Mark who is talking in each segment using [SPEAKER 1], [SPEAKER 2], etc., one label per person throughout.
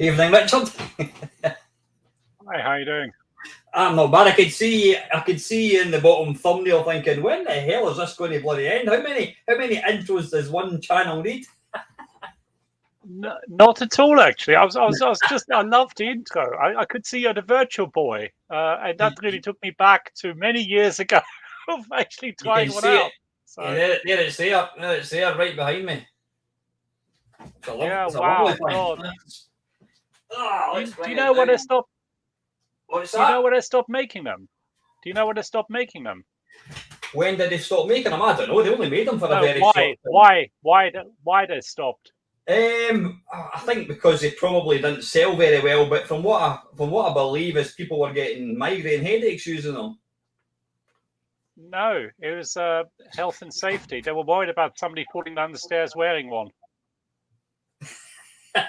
[SPEAKER 1] Evening, Richard.
[SPEAKER 2] Hi, how you doing?
[SPEAKER 1] I'm not bad. I could see you in the bottom thumbnail thinking, when the hell is this going to bloody end? How many intros does one channel need?
[SPEAKER 2] No, not at all, actually. I loved the intro. I could see you're the virtual boy, and that really took me back to many years ago of actually trying one out.
[SPEAKER 1] So. Yeah, there it's there. It's there right behind me.
[SPEAKER 2] Wow. Do you know when they stopped?
[SPEAKER 1] What's that?
[SPEAKER 2] Do you know when they stopped making them? Do you know when they stopped making them?
[SPEAKER 1] When did they stop making them? I don't know. They only made them for a very short time.
[SPEAKER 2] Why they stopped?
[SPEAKER 1] I think because they probably didn't sell very well. But from what I believe is people were getting migraine headaches using them.
[SPEAKER 2] No, it was health and safety. They were worried about somebody falling down the stairs wearing one.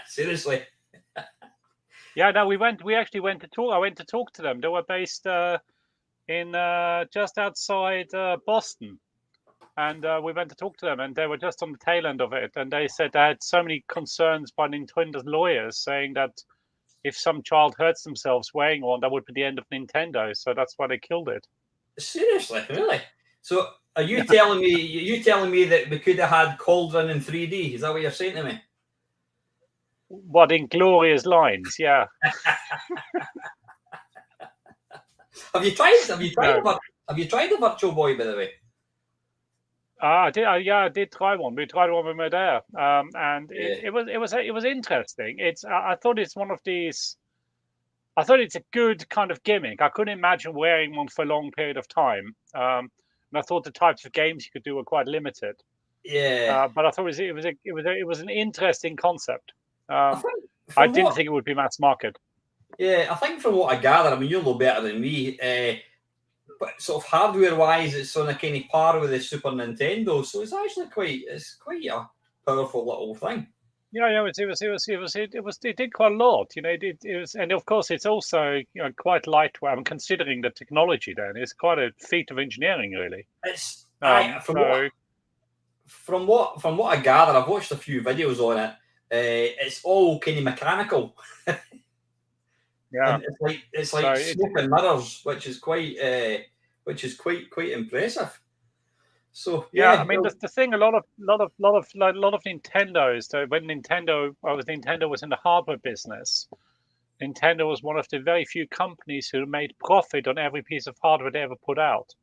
[SPEAKER 1] Seriously.
[SPEAKER 2] Yeah, no, we actually went to talk. I went to talk to them. They were based in just outside Boston, and we went to talk to them, and they were just on the tail end of it. And they said they had so many concerns by Nintendo's lawyers, saying that if some child hurts themselves wearing one, that would be the end of Nintendo. So that's why they killed it.
[SPEAKER 1] Seriously, really? So are you telling me that we could have had Cauldron in 3D? Is that what you're saying to me?
[SPEAKER 2] What inglorious lines, yeah.
[SPEAKER 1] Have you tried the Virtual Boy, by the way?
[SPEAKER 2] I did try one. We tried one when we were there, and it was interesting. I thought it's one of these. I thought it's a good kind of gimmick. I couldn't imagine wearing one for a long period of time, and I thought the types of games you could do were quite limited.
[SPEAKER 1] Yeah.
[SPEAKER 2] But I thought it was an interesting concept.
[SPEAKER 1] I think
[SPEAKER 2] I
[SPEAKER 1] from
[SPEAKER 2] didn't
[SPEAKER 1] what
[SPEAKER 2] think it would be mass market.
[SPEAKER 1] yeah, I think from what I gather, I mean you're a little better than me. But sort of hardware wise, it's on a kind of par with the Super Nintendo, so it's actually quite a powerful little thing.
[SPEAKER 2] Yeah, it did quite a lot. It was, and of course, it's also quite lightweight. I'm considering the technology. Then it's quite a feat of engineering, really.
[SPEAKER 1] It's
[SPEAKER 2] So
[SPEAKER 1] from what I gather, I've watched a few videos on it. It's all kind of mechanical,
[SPEAKER 2] yeah,
[SPEAKER 1] and it's like
[SPEAKER 2] so
[SPEAKER 1] smoke and mirrors, which is quite impressive. So
[SPEAKER 2] yeah. I
[SPEAKER 1] yeah,
[SPEAKER 2] mean, the thing, a lot of Nintendos. So when Nintendo was in the hardware business, Nintendo was one of the very few companies who made profit on every piece of hardware they ever put out.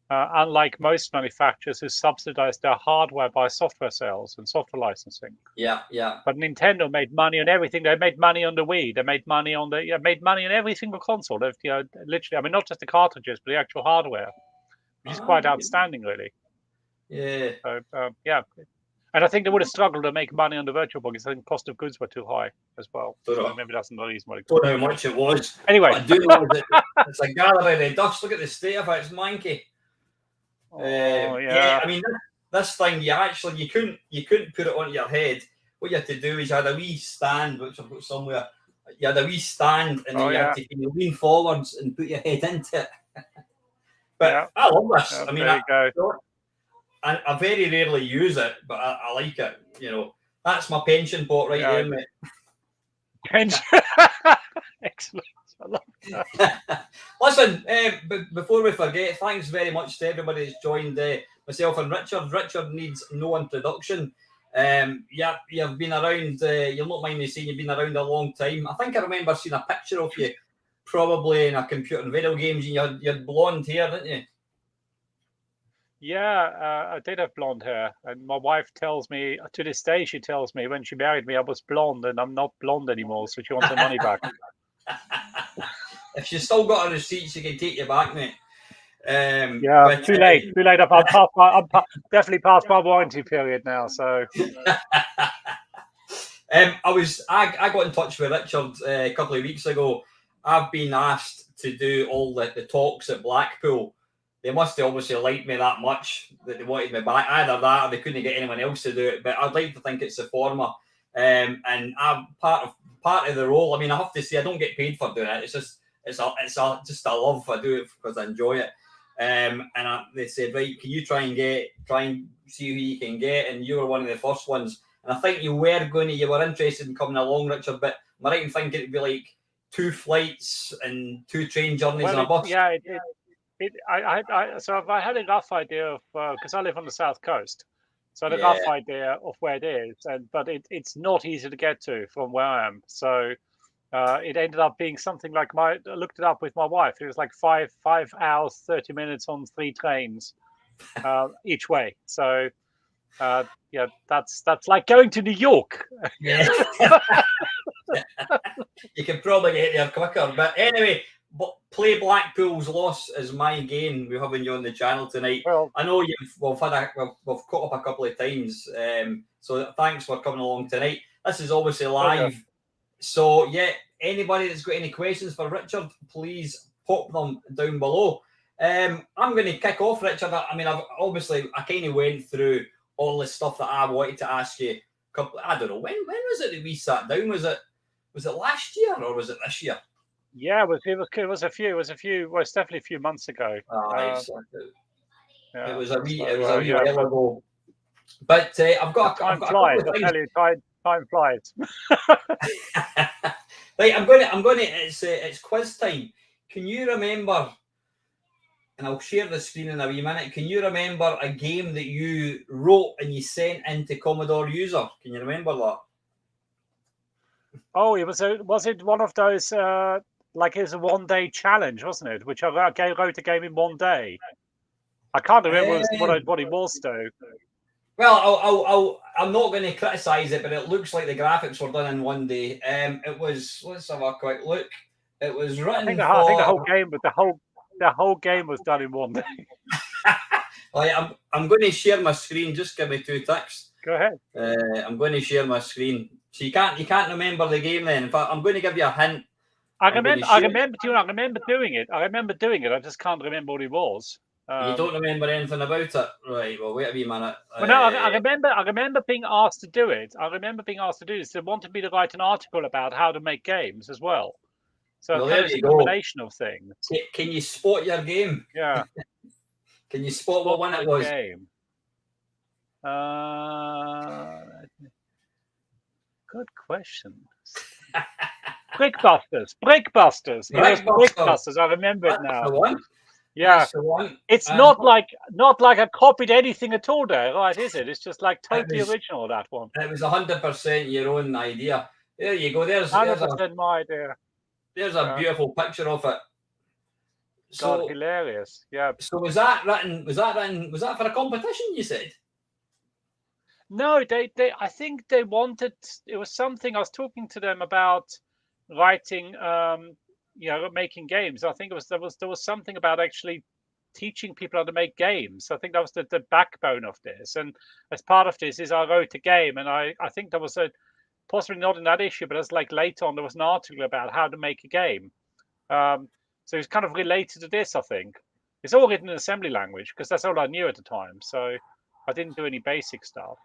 [SPEAKER 2] Unlike most manufacturers who subsidize their hardware by software sales and software licensing.
[SPEAKER 1] yeah.
[SPEAKER 2] But Nintendo made money on everything. They made money on the Wii. They made money on made money on every single console. They've, literally, I mean, not just the cartridges, but the actual hardware, which is quite outstanding, really.
[SPEAKER 1] Yeah.
[SPEAKER 2] So yeah, and I think they would have struggled to make money on the VirtualBook because I think cost of goods were too high as well. So maybe that's another reason why.
[SPEAKER 1] Don't know how much it was.
[SPEAKER 2] Anyway,
[SPEAKER 1] I do know that it's a gallery of dust. Look at the state of it; it's manky. Yeah, I mean this thing. You couldn't put it on your head. What you had to do is you had a wee stand, which I've got somewhere. You had a wee stand, and then you had to lean forwards and put your head into it. But I love this. I mean, I very rarely use it, but I like it. That's my pension pot right there, mate.
[SPEAKER 2] Pension. Excellent.
[SPEAKER 1] Listen, before we forget, thanks very much to everybody that's joined myself and Richard. Richard needs no introduction. You've been around, you'll not mind me saying you've been around a long time. I think I remember seeing a picture of you, probably in a computer and video games, and you had blonde hair, didn't you?
[SPEAKER 2] Yeah, I did have blonde hair, and my wife tells me, to this day, she tells me when she married me I was blonde, and I'm not blonde anymore, so she wants her money back.
[SPEAKER 1] If she's still got a receipt, she can take you back, mate.
[SPEAKER 2] Too late. I'm definitely past my warranty period now. So,
[SPEAKER 1] I got in touch with Richard a couple of weeks ago. I've been asked to do all the talks at Blackpool. They must have obviously liked me that much that they wanted me back. Either that, or they couldn't get anyone else to do it. But I'd like to think it's the former. And I'm part of the role. I mean, I have to say, I don't get paid for doing it. It's just a love. I do it because I enjoy it. They said, right, can you try and see who you can get? And you were one of the first ones. And I think you were interested in coming along, Richard. But am I right in thinking it'd be like 2 flights and 2 train journeys and a bus?
[SPEAKER 2] Yeah, so I had a rough idea of because I live on the south coast, so I had a rough idea of where it is, but it's not easy to get to from where I am. So it ended up being something like I looked it up with my wife. It was like 5 hours 30 minutes on 3 trains each way. So that's like going to New York.
[SPEAKER 1] Yeah. You can probably get there quicker, but anyway. But play Blackpool's loss is my gain. We're having you on the channel tonight. Well, I know we've caught up a couple of times. So thanks for coming along tonight. This is obviously live. Okay. So yeah, anybody that's got any questions for Richard, please pop them down below. I'm going to kick off, Richard. I mean, I kind of went through all the stuff that I wanted to ask you. I don't know when was it that we sat down? Was it last year or was it this year?
[SPEAKER 2] Yeah, it was definitely a few months ago.
[SPEAKER 1] It was a wee while ago. But I've got
[SPEAKER 2] time flies. I tell you, time flies.
[SPEAKER 1] Right, I'm going to. It's quiz time. Can you remember? And I'll share the screen in a wee minute. Can you remember a game that you wrote and you sent into Commodore User? Can you remember that?
[SPEAKER 2] Oh, was it one of those? Like it was a 1-day challenge, wasn't it? Which I wrote a game in 1 day. I can't remember what it was though.
[SPEAKER 1] Well, I'm not going to criticise it, but it looks like the graphics were done in 1 day. It was. Let's have a quick look. It was written.
[SPEAKER 2] I think the whole game was done in 1 day.
[SPEAKER 1] I'm going to share my screen. Just give me 2 ticks.
[SPEAKER 2] Go ahead.
[SPEAKER 1] I'm going to share my screen. So you can't remember the game then. In fact, I'm going to give you a hint.
[SPEAKER 2] I remember doing it. I just can't remember what it was.
[SPEAKER 1] You don't remember anything about it, right? Well, wait a wee minute.
[SPEAKER 2] Well, no, I remember being asked to do it. I remember being asked to do this. They wanted me to write an article about how to make games as well. So
[SPEAKER 1] well,
[SPEAKER 2] there was a combination of things.
[SPEAKER 1] Can you spot your game?
[SPEAKER 2] Yeah.
[SPEAKER 1] Can you spot what one it was?
[SPEAKER 2] Game. Good question. Brickbusters. I remember it now.
[SPEAKER 1] That's the one.
[SPEAKER 2] Yeah,
[SPEAKER 1] That's the one.
[SPEAKER 2] It's not like I copied anything at all there, right? Is it? It's just like totally original, that one.
[SPEAKER 1] It was 100% your own idea. There you go. There's
[SPEAKER 2] 100% my idea.
[SPEAKER 1] There's a beautiful picture of it.
[SPEAKER 2] So God, hilarious. Yeah.
[SPEAKER 1] So was that for a competition, you said?
[SPEAKER 2] No, they I think they wanted, it was something I was talking to them about, writing making games. I think there was something about actually teaching people how to make games. I think that was the backbone of this. And as part of this is I wrote a game, and I think there was possibly not in that issue, but as like later on there was an article about how to make a game. So it's kind of related to this, I think. It's all written in assembly language because that's all I knew at the time. So I didn't do any basic stuff.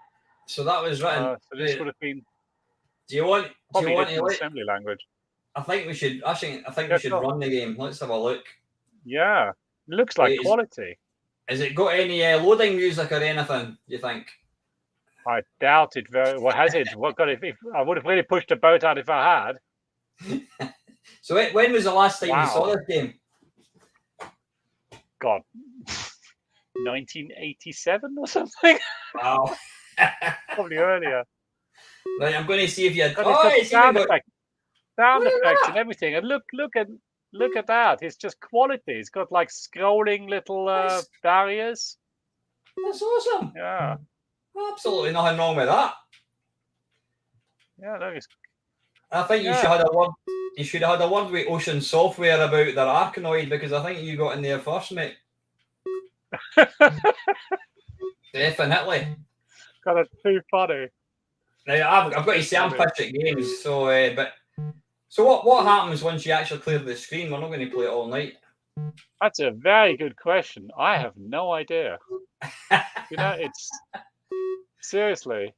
[SPEAKER 1] So that was written.
[SPEAKER 2] So this would have been.
[SPEAKER 1] Do you want to
[SPEAKER 2] assembly language?
[SPEAKER 1] I think we should. I think we should run the game. Let's have a look.
[SPEAKER 2] Yeah, it looks like quality.
[SPEAKER 1] Has it got any loading music or anything? Do you think?
[SPEAKER 2] I doubt it very. Well, has it? What God? If I would have really pushed the boat out if I had.
[SPEAKER 1] So when was the last time you saw this game?
[SPEAKER 2] God, 1987 or something.
[SPEAKER 1] Wow.
[SPEAKER 2] Probably earlier.
[SPEAKER 1] Right, I'm going to see if you had.
[SPEAKER 2] Sound effects and everything. And look at that. It's just quality. It's got like scrolling little barriers.
[SPEAKER 1] That's awesome.
[SPEAKER 2] Yeah.
[SPEAKER 1] Absolutely nothing wrong with that.
[SPEAKER 2] Yeah, no,
[SPEAKER 1] I think you should have had a word. You should have had a word with Ocean Software about their Arkanoid, because I think you got in there first, mate. Definitely.
[SPEAKER 2] God, it's too funny.
[SPEAKER 1] Now I've got to say I'm pitch at games, so what happens once you actually clear the screen? We're not going to play it all night.
[SPEAKER 2] That's a very good question. I have no idea. It's seriously.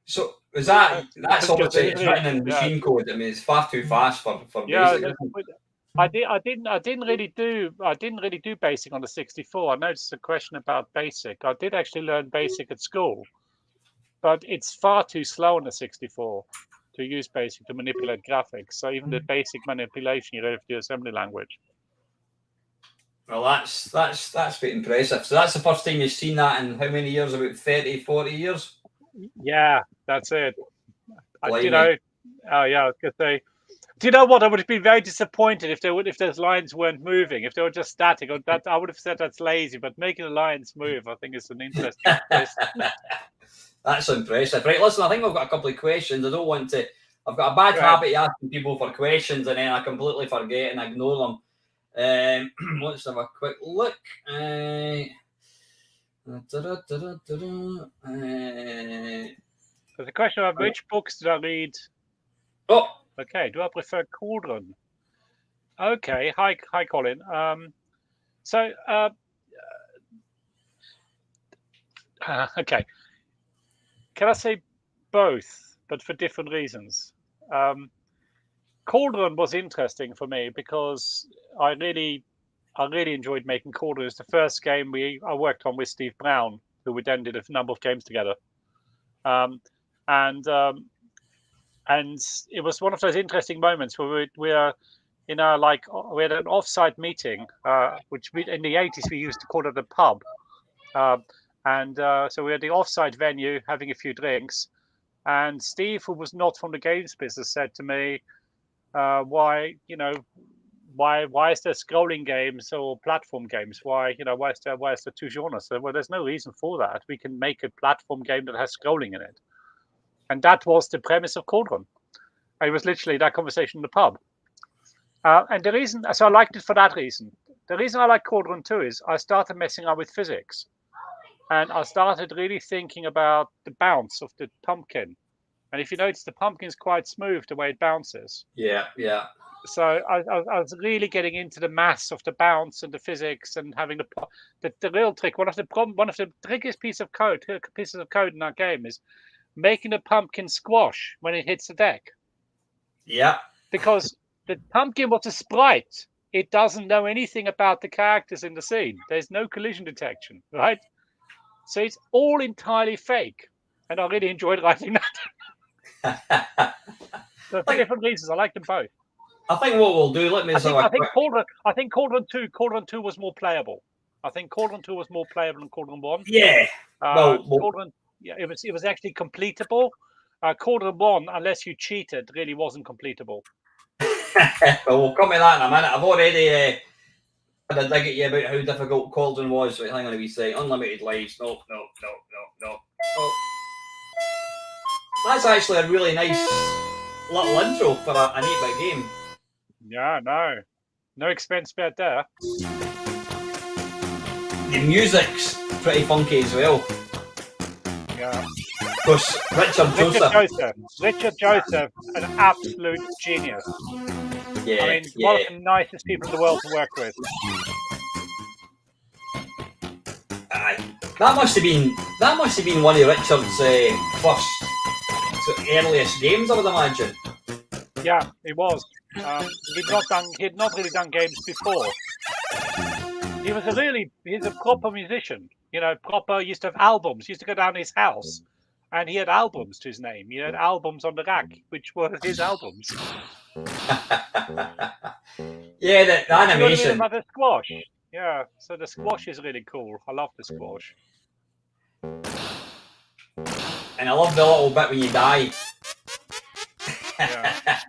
[SPEAKER 1] So is that's obviously it's written in machine code. I mean, it's far too fast for basic.
[SPEAKER 2] I didn't really do basic on the 64. I noticed a question about basic. I did actually learn basic at school, but it's far too slow on the 64 to use basic to manipulate graphics. So even the basic manipulation, you don't have to do assembly language.
[SPEAKER 1] Well, that's pretty impressive. So that's the first time you've seen that in how many years? About 30, 40 years?
[SPEAKER 2] Yeah, that's it. I was going to say, do you know what? I would have been very disappointed if those lines weren't moving. If they were just static, or that I would have said that's lazy. But making the lines move, I think, is an interesting twist.
[SPEAKER 1] That's impressive. Right, listen, I think we've got a couple of questions. I don't want to. I've got a bad habit of asking people for questions and then I completely forget and ignore them. Let's have a quick look. There's
[SPEAKER 2] a question about which books did I read?
[SPEAKER 1] Oh.
[SPEAKER 2] Okay, do I prefer Cauldron? Okay, hi Colin. Okay. Can I say both, but for different reasons? Cauldron was interesting for me because I really enjoyed making Cauldron. It's the first game I worked on with Steve Brown, who we then did a number of games together. And it was one of those interesting moments where we had an offsite meeting, which in the 80s we used to call it a pub. So we had the offsite venue having a few drinks, and Steve, who was not from the games business, said to me, why is there scrolling games or platform games? Why is there two genres? So, well, there's no reason for that. We can make a platform game that has scrolling in it. And that was the premise of Cauldron. It was literally that conversation in the pub. And the reason, so I liked it for that reason. the reason I like Cauldron 2 is I started messing up with physics, and I started really thinking about the bounce of the pumpkin. And if you notice, the pumpkin's quite smooth the way it bounces.
[SPEAKER 1] Yeah.
[SPEAKER 2] So I was really getting into the mass of the bounce and the physics and having the real trick. One of the trickiest pieces of code in our game is making the pumpkin squash when it hits the deck.
[SPEAKER 1] Yeah.
[SPEAKER 2] Because the pumpkin was a sprite. It doesn't know anything about the characters in the scene. There's no collision detection, right? So it's all entirely fake. And I really enjoyed writing that. So for different reasons, I like them both.
[SPEAKER 1] I think what we'll do, I
[SPEAKER 2] think Cauldron 2 was more playable. I think Cauldron 2 was more playable than Cauldron 1.
[SPEAKER 1] Yeah.
[SPEAKER 2] Cauldron, it was actually completable. Cauldron 1, unless you cheated, really wasn't completable.
[SPEAKER 1] Well, we'll come to that in a minute. I've already had a dig at you about how difficult Cauldron was. So hang on a wee second. Unlimited lives. No. That's actually a really nice little intro for an 8-bit game.
[SPEAKER 2] Yeah, no expense spared there.
[SPEAKER 1] The music's pretty funky as well.
[SPEAKER 2] Yeah.
[SPEAKER 1] Of course, Richard
[SPEAKER 2] Joseph, an absolute genius.
[SPEAKER 1] Yeah.
[SPEAKER 2] I mean, one of the nicest people in the world to work with.
[SPEAKER 1] That must have been one of Richard's first earliest games, I would imagine.
[SPEAKER 2] Yeah, it was. He'd not really done games before. He's a proper musician. He used to have albums. He used to go down to his house, and he had albums to his name. He had albums on the rack, which were his albums.
[SPEAKER 1] Yeah, the animation.
[SPEAKER 2] About the squash. Yeah, so the squash is really cool. I love the squash.
[SPEAKER 1] And I love the little bit when you die.
[SPEAKER 2] Yeah.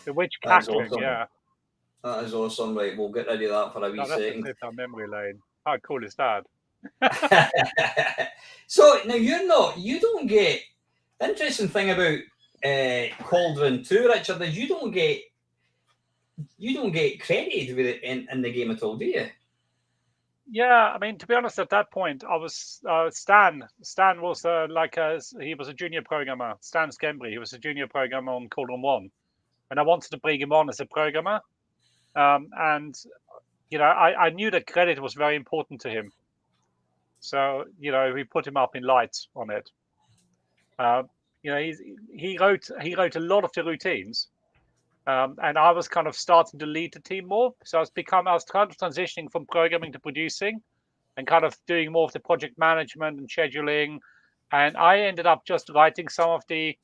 [SPEAKER 2] The witch cackling, awesome. Yeah.
[SPEAKER 1] That is awesome, right? We'll get rid of that for a wee second.
[SPEAKER 2] That's our memory lane. How cool is that?
[SPEAKER 1] So now you don't get the interesting thing about Cauldron 2, Richard, is you don't get credited with it in the game at all, do you?
[SPEAKER 2] Yeah, I mean, to be honest, at that point, I was Stan. Stan was he was a junior programmer. Stan Skembry, he was a junior programmer on Cauldron 1, and I wanted to bring him on as a programmer. And I knew that credit was very important to him, so we put him up in lights on it. He wrote a lot of the routines. And I was kind of starting to lead the team more. So I was kind of transitioning from programming to producing and kind of doing more of the project management and scheduling. And I ended up just writing some of the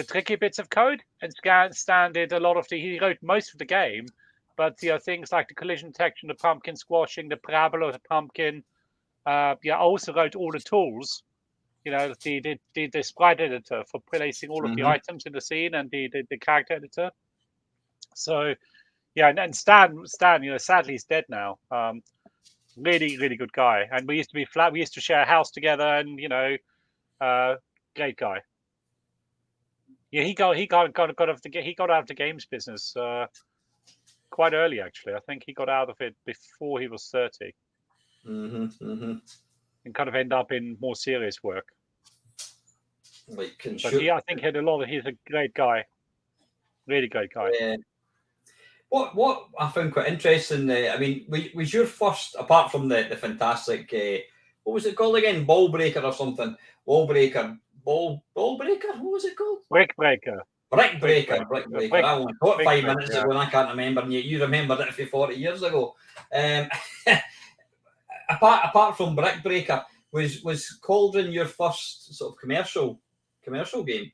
[SPEAKER 2] tricky bits of code, and Stan did a lot of he wrote most of the game, but things like the collision detection, the pumpkin squashing, the parabola of the pumpkin. I also wrote all the tools. The sprite editor for placing all of the items in the scene, and the character editor. So, and Stan, sadly he's dead now. Really, really good guy, and we used to be flat. We used to share a house together, and great guy. Yeah, he got out of the games business quite early, actually. I think he got out of it before he was 30. And kind of end up in more serious work. I think he had a lot of. He's a great guy, really great guy.
[SPEAKER 1] What I found quite interesting. I mean, was your first, apart from the fantastic, what was it called again? Ball breaker or something? Ball breaker. What was it called?
[SPEAKER 2] Brick breaker.
[SPEAKER 1] I only got 5 minutes ago, and I can't remember. And you remembered it for 40 years ago. Apart from Brick Breaker, was Cauldron your first sort of commercial game?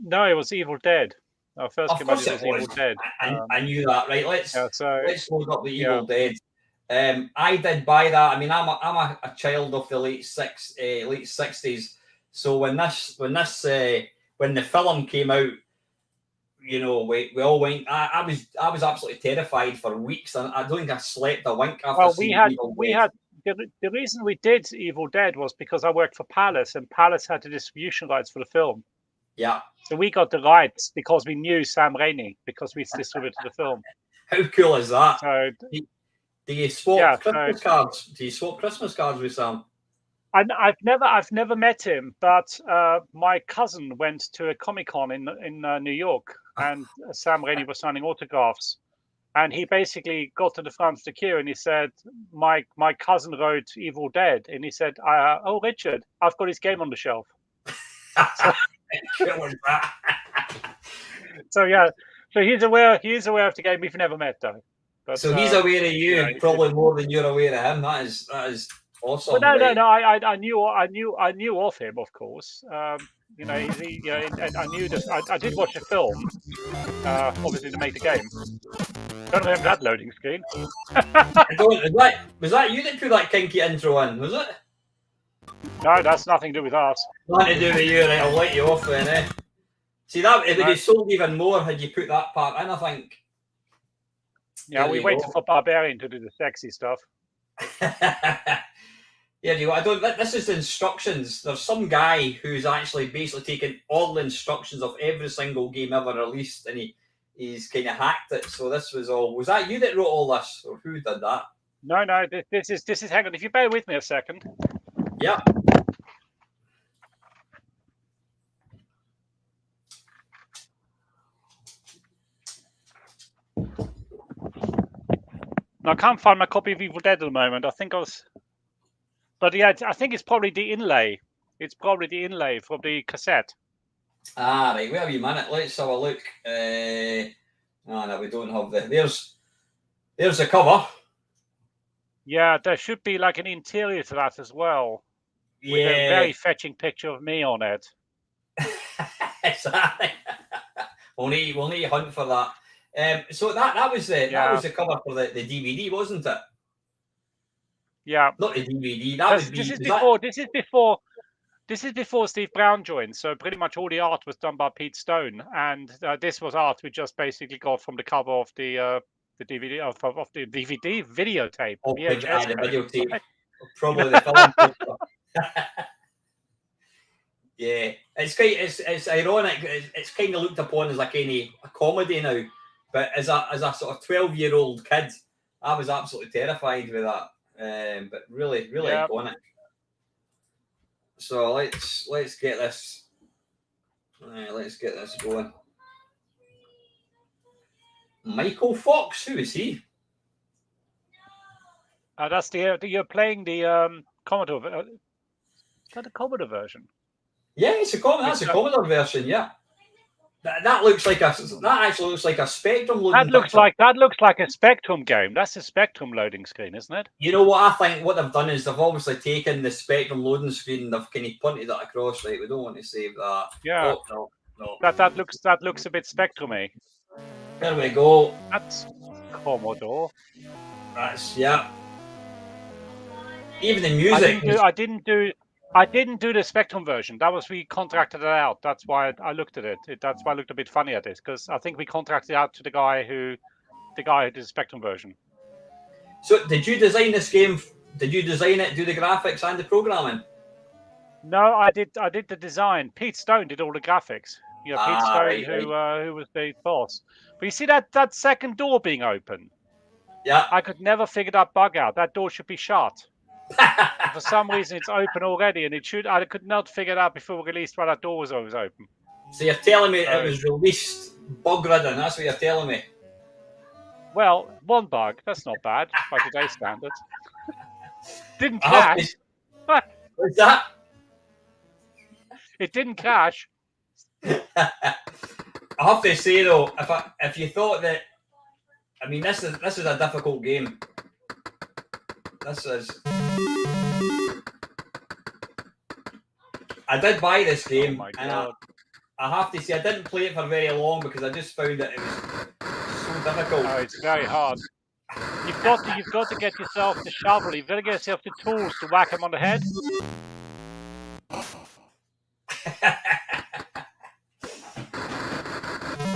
[SPEAKER 2] No, it was Evil Dead. Our first game was Evil Dead.
[SPEAKER 1] I knew that, right? Let's load up the Evil Dead. I did buy that. I mean, I'm a child of the late 60s. So when the film came out, we all went. I was absolutely terrified for weeks, and I don't think I slept a wink after seeing Evil Dead.
[SPEAKER 2] The reason we did Evil Dead was because I worked for Palace, and Palace had the distribution rights for the film.
[SPEAKER 1] Yeah.
[SPEAKER 2] So we got the rights because we knew Sam Raimi, because we distributed the film.
[SPEAKER 1] How cool is that?
[SPEAKER 2] So
[SPEAKER 1] Do you swap
[SPEAKER 2] yeah,
[SPEAKER 1] Christmas cards? Do you swap Christmas cards with Sam?
[SPEAKER 2] I've never met him, but my cousin went to a Comic-Con in New York, and Sam Raimi was signing autographs, and he basically got to the front of the queue and he said, "My cousin wrote Evil Dead," and he said, "Oh, Richard, I've got his game on the shelf." So yeah, so he's aware of the game. We've never met though. But,
[SPEAKER 1] so he's aware of you probably more than you're aware of him. That is awesome.
[SPEAKER 2] Well,
[SPEAKER 1] right?
[SPEAKER 2] no. I knew of him, of course. You know, and I knew this. I did watch a film, obviously to make the game. Don't remember that loading screen.
[SPEAKER 1] Was that you that put that kinky intro in? Was it?
[SPEAKER 2] No, that's nothing to do with us.
[SPEAKER 1] Nothing to do with you, right? I'll let you off then, eh? See, that it would have sold even more had you put that part in, I think.
[SPEAKER 2] Yeah, we waited for Barbarian to do the sexy stuff.
[SPEAKER 1] Yeah, this is the instructions. There's some guy who's actually basically taken all the instructions of every single game ever released, and he's kind of hacked it. So this was all. Was that you that wrote all this, or who did that?
[SPEAKER 2] No. This is. Hang on, if you bear with me a second.
[SPEAKER 1] Yeah.
[SPEAKER 2] I can't find my copy of Evil Dead at the moment. I think I was. But yeah, I think it's probably the inlay. It's probably the inlay from the cassette.
[SPEAKER 1] Ah, right. Wait a wee minute. Let's have a look. No, we don't have there's the cover.
[SPEAKER 2] Yeah, there should be like an interior to that as well. Yeah. With a very fetching picture of me on it.
[SPEAKER 1] Exactly. we'll need to hunt for that. So that was the cover for the DVD, wasn't it?
[SPEAKER 2] Yeah.
[SPEAKER 1] Not the DVD.
[SPEAKER 2] This is before Steve Brown joined, so pretty much all the art was done by Pete Stone, and this was art we just basically got from the cover of the DVD of the DVD videotape.
[SPEAKER 1] Oh, the videotape,
[SPEAKER 2] right?
[SPEAKER 1] probably the film. Yeah, it's ironic. It's kind of looked upon as like a comedy now, but as a sort of 12-year-old kid, I was absolutely terrified with that. But really iconic. So let's get this. Let's get this going. Michael Fox, who is he?
[SPEAKER 2] That's you're playing the Commodore. Is that the Commodore version?
[SPEAKER 1] Yeah, that's a Commodore version. Yeah, that actually looks like a Spectrum loading.
[SPEAKER 2] That looks like a Spectrum game. That's a Spectrum loading screen, isn't it?
[SPEAKER 1] You know what I think? What they've done is they've obviously taken the Spectrum loading screen and they've kind of punted that across. Right, we don't want to save that.
[SPEAKER 2] Yeah.
[SPEAKER 1] Oh, no.
[SPEAKER 2] That looks a bit Spectrum-y.
[SPEAKER 1] There we go.
[SPEAKER 2] That's Commodore.
[SPEAKER 1] That's Even the music.
[SPEAKER 2] I didn't do the Spectrum version. That was we contracted it out. That's why I looked at it. That's why I looked a bit funny at it, because I think we contracted out to the guy who did the Spectrum version.
[SPEAKER 1] So did you design this game? Did you design it, do the graphics and the programming?
[SPEAKER 2] No, I did the design. Pete Stone did all the graphics. You know, Pete Stone,
[SPEAKER 1] right.
[SPEAKER 2] Who was the boss. But you see that second door being open?
[SPEAKER 1] Yeah.
[SPEAKER 2] I could never figure that bug out. That door should be shut. For some reason, it's open already, and I could not figure it out before we released why that door was always open.
[SPEAKER 1] So you're telling me it was released bug-ridden? That's what you're telling me.
[SPEAKER 2] Well, one bug. That's not bad by today's standards. Didn't crash.
[SPEAKER 1] What's that?
[SPEAKER 2] It didn't crash.
[SPEAKER 1] I have to say though, if you thought that, I mean, this is a difficult game. This is. I did buy this game, and I have to say I didn't play it for very long because I just found that it was so difficult.
[SPEAKER 2] Oh, it's very hard. You've got to get yourself the shovel. You've got to get yourself the tools to whack him on the head.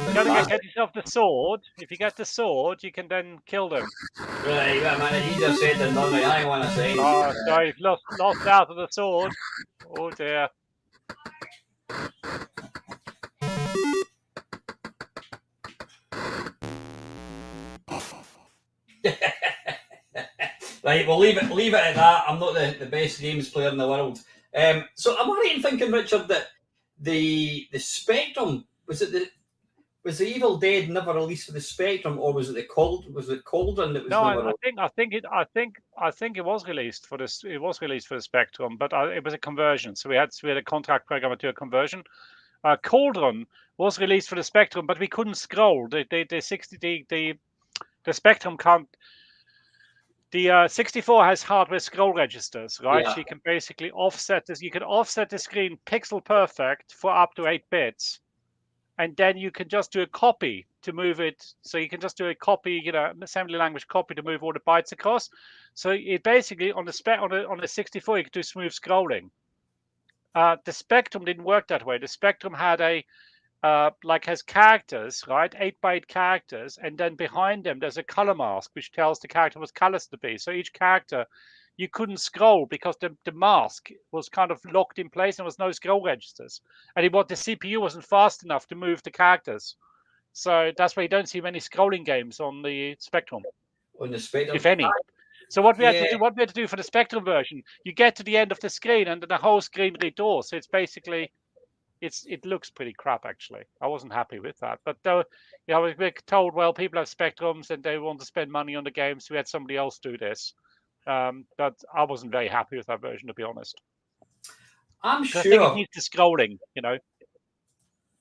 [SPEAKER 2] You've got to get yourself the sword. If you get the sword, you can then kill them.
[SPEAKER 1] Right, man, easier said than done. I ain't want to say.
[SPEAKER 2] Oh, sorry, you've lost out of the sword. Oh dear.
[SPEAKER 1] Right, we'll leave it at that. I'm not the best games player in the world. So am I right in thinking, Richard, that the Spectrum was the Evil Dead never released for the Spectrum, or was it Cauldron that was
[SPEAKER 2] No,
[SPEAKER 1] never?
[SPEAKER 2] I think it was released for this. It was released for the Spectrum, but it was a conversion. So we had a contract programmer to a conversion. Cauldron was released for the Spectrum, but we couldn't scroll. The Spectrum can't. The 64 has hardware scroll registers, right?
[SPEAKER 1] Yeah.
[SPEAKER 2] So you can basically offset this. You can offset the screen pixel perfect for up to 8 bits, and then you can just do a copy to move it. So you can just do a copy, assembly language copy to move all the bytes across. So it basically on the 64 you could do smooth scrolling. The Spectrum didn't work that way. The Spectrum had has characters, right? 8-byte characters, and then behind them there's a color mask which tells the character what colors to be. So each character you couldn't scroll because the mask was kind of locked in place and there was no scroll registers. And the CPU wasn't fast enough to move the characters. So that's why you don't see many scrolling games on the Spectrum.
[SPEAKER 1] On the Spectrum,
[SPEAKER 2] if any. So what we had to do for the Spectrum version, you get to the end of the screen and then the whole screen redoors. So it's basically it looks pretty crap, actually. I wasn't happy with that. But we were told, well, people have Spectrums and they want to spend money on the game, so we had somebody else do this. But I wasn't very happy with that version, to be honest.
[SPEAKER 1] I'm sure.
[SPEAKER 2] I think it needs the scrolling,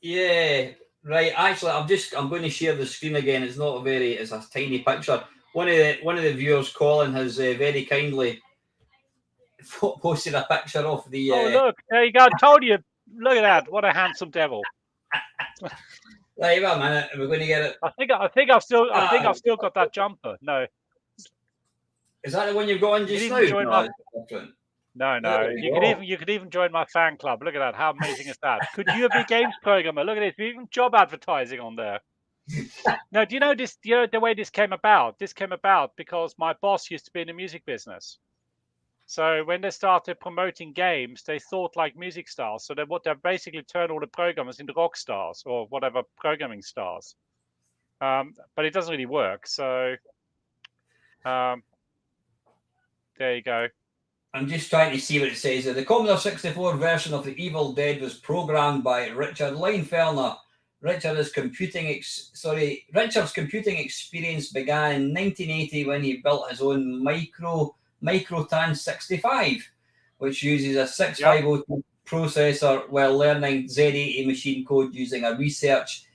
[SPEAKER 1] Yeah, right. Actually, I'm going to share the screen again. It's a tiny picture. One of the viewers, Colin, has very kindly posted a picture of the.
[SPEAKER 2] Oh, look, there you go. I told you. Look at that! What a handsome devil.
[SPEAKER 1] Right, wait a minute. We're going to get it.
[SPEAKER 2] I think I've still got that jumper. No.
[SPEAKER 1] Is that the one you've got on just now?
[SPEAKER 2] No. You could even join my fan club. Look at that. How amazing is that? Could you be games programmer? Look at this. Even job advertising on there. Now, do you know this? Do you know the way this came about? This came about because my boss used to be in the music business. So when they started promoting games, they thought like music stars. So they basically turned all the programmers into rock stars or whatever programming stars. But it doesn't really work. So there you go.
[SPEAKER 1] I'm just trying to see what it says. The Commodore 64 version of the Evil Dead was programmed by Richard Leinfellner. Richard's computing experience began in 1980 when he built his own Microtan 65, which uses a 6502 processor while learning Z80 machine code using a research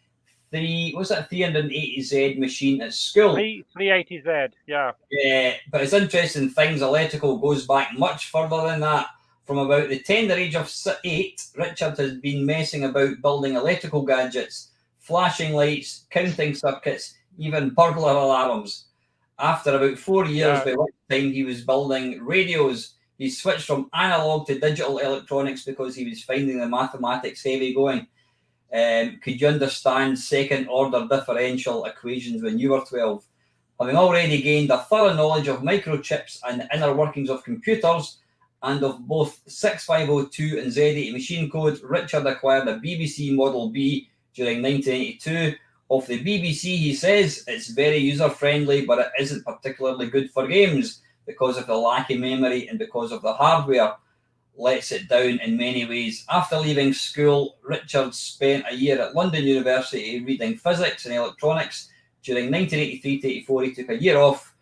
[SPEAKER 1] 380Z machine at school.
[SPEAKER 2] 380Z, yeah.
[SPEAKER 1] Yeah, but it's interesting things. Electrical goes back much further than that. From about the tender age of 8, Richard has been messing about building electrical gadgets, flashing lights, counting circuits, even burglar alarms. After about 4 years, by which time he was building radios, he switched from analog to digital electronics because he was finding the mathematics heavy going. Could you understand second-order differential equations when you were 12? Having already gained a thorough knowledge of microchips and the inner workings of computers, and of both 6502 and Z80 machine code, Richard acquired a BBC Model B during 1982. Of the BBC, he says it's very user-friendly, but it isn't particularly good for games because of the lack of memory and because of the hardware lets it down in many ways. After leaving school, Richard spent a year at London University reading physics and electronics. During 1983 to 84, he took a year off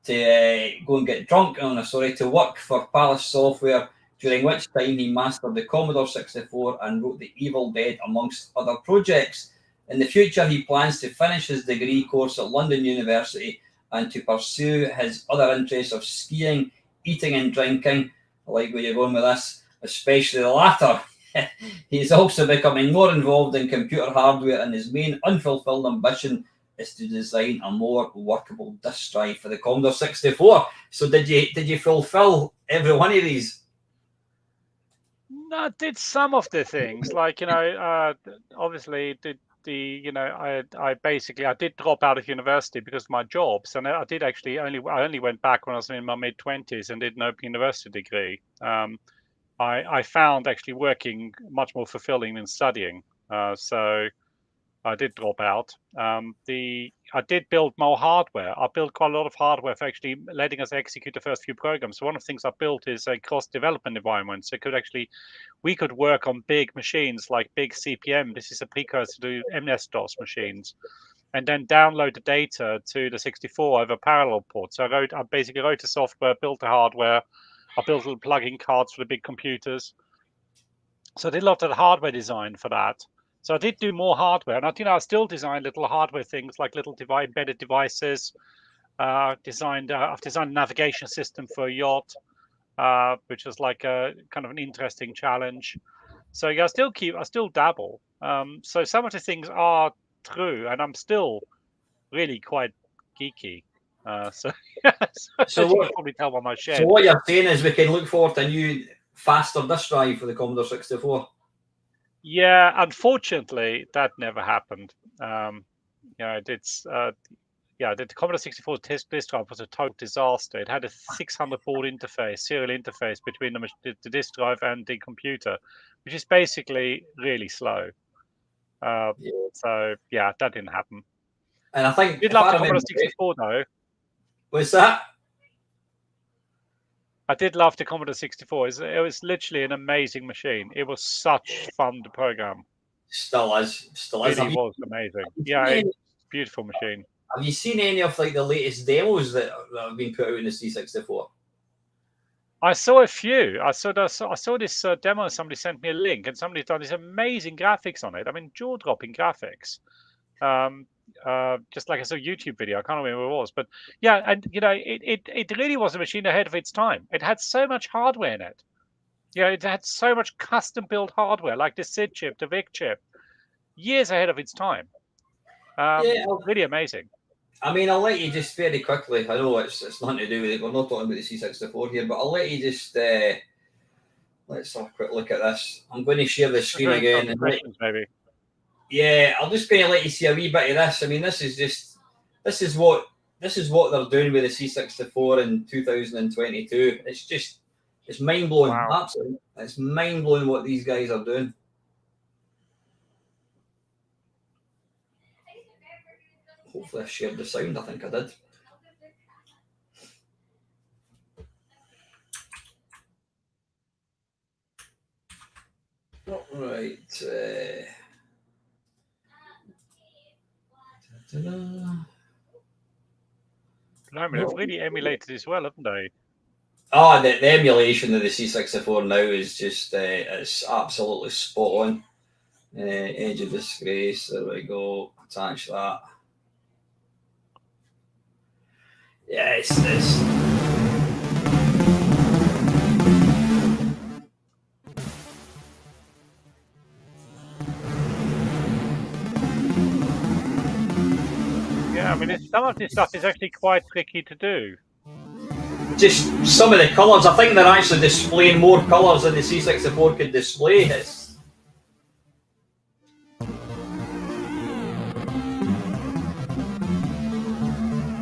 [SPEAKER 1] to go and get drunk, to work for Palace Software, during which time he mastered the Commodore 64 and wrote The Evil Dead, amongst other projects. In the future, he plans to finish his degree course at London University and to pursue his other interests of skiing, eating and drinking. I like where you're going with this, especially the latter. He is also becoming more involved in computer hardware, and his main unfulfilled ambition is to design a more workable disk drive for the Commodore 64. So did you fulfill every one of these?
[SPEAKER 2] No, I did some of the things. Obviously did I did drop out of university because of my jobs, and I did actually I only went back when I was in my mid-20s and did an open university degree. I found actually working much more fulfilling than studying. So I did drop out. I did build more hardware. I built quite a lot of hardware for actually letting us execute the first few programs. So one of the things I built is a cross-development environment. So we could work on big machines like big CPM. This is a precursor to MS-DOS machines, and then download the data to the 64 over parallel ports. So I basically wrote the software, built the hardware. I built little plug-in cards for the big computers. So I did a lot of the hardware design for that. So I did do more hardware, and I still design little hardware things like little embedded devices. I've designed a navigation system for a yacht, which is like a kind of an interesting challenge. So yeah, I still dabble. So some of the things are true, and I'm still really quite geeky. So as you can probably tell by my shed.
[SPEAKER 1] So what you're saying is we can look forward to a new faster disk drive for the Commodore 64.
[SPEAKER 2] Yeah, unfortunately, that never happened. The Commodore 64 disk drive was a total disaster. It had a 600 baud interface, serial interface between the disk drive and the computer, which is basically really slow. So yeah, that didn't happen.
[SPEAKER 1] And I think
[SPEAKER 2] I did love the Commodore 64 though.
[SPEAKER 1] What's that?
[SPEAKER 2] I did love the Commodore 64. It was literally an amazing machine. It was such fun to program.
[SPEAKER 1] Still is.
[SPEAKER 2] It really was amazing. Yeah, it's a beautiful machine.
[SPEAKER 1] Have you seen any of like the latest demos that have been put out in the C64?
[SPEAKER 2] I saw a few. I saw this demo. Somebody sent me a link, and somebody's done these amazing graphics on it. I mean, jaw-dropping graphics. Just like I saw a YouTube video. I can't remember what it was, but yeah, and it really was a machine ahead of its time. It had so much hardware in it. Yeah, it had so much custom-built hardware, like the SID chip, the VIC chip, years ahead of its time. Really amazing.
[SPEAKER 1] I mean, I'll let you just very quickly. I know it's nothing to do with it. We're not talking about the C64 here, but I'll let you just let's have a quick look at this. I'm going to share the screen again. And
[SPEAKER 2] maybe.
[SPEAKER 1] Yeah, I'm just going to let you see a wee bit of this. I mean, this is what they're doing with the C64 in 2022. It's mind blowing.
[SPEAKER 2] Wow.
[SPEAKER 1] Absolutely, it's mind blowing what these guys are doing. Hopefully I shared the sound. I think I did. Right.
[SPEAKER 2] I mean, they've really emulated as well, haven't they?
[SPEAKER 1] Oh, the emulation of the C64 now is just it's absolutely spot on. Age of Disgrace. There we go. Attach that. Yeah, it's
[SPEAKER 2] Yeah, I mean, some of this stuff is actually quite tricky to do.
[SPEAKER 1] just some of the colours. I think they're actually displaying more colours than the C64 could display.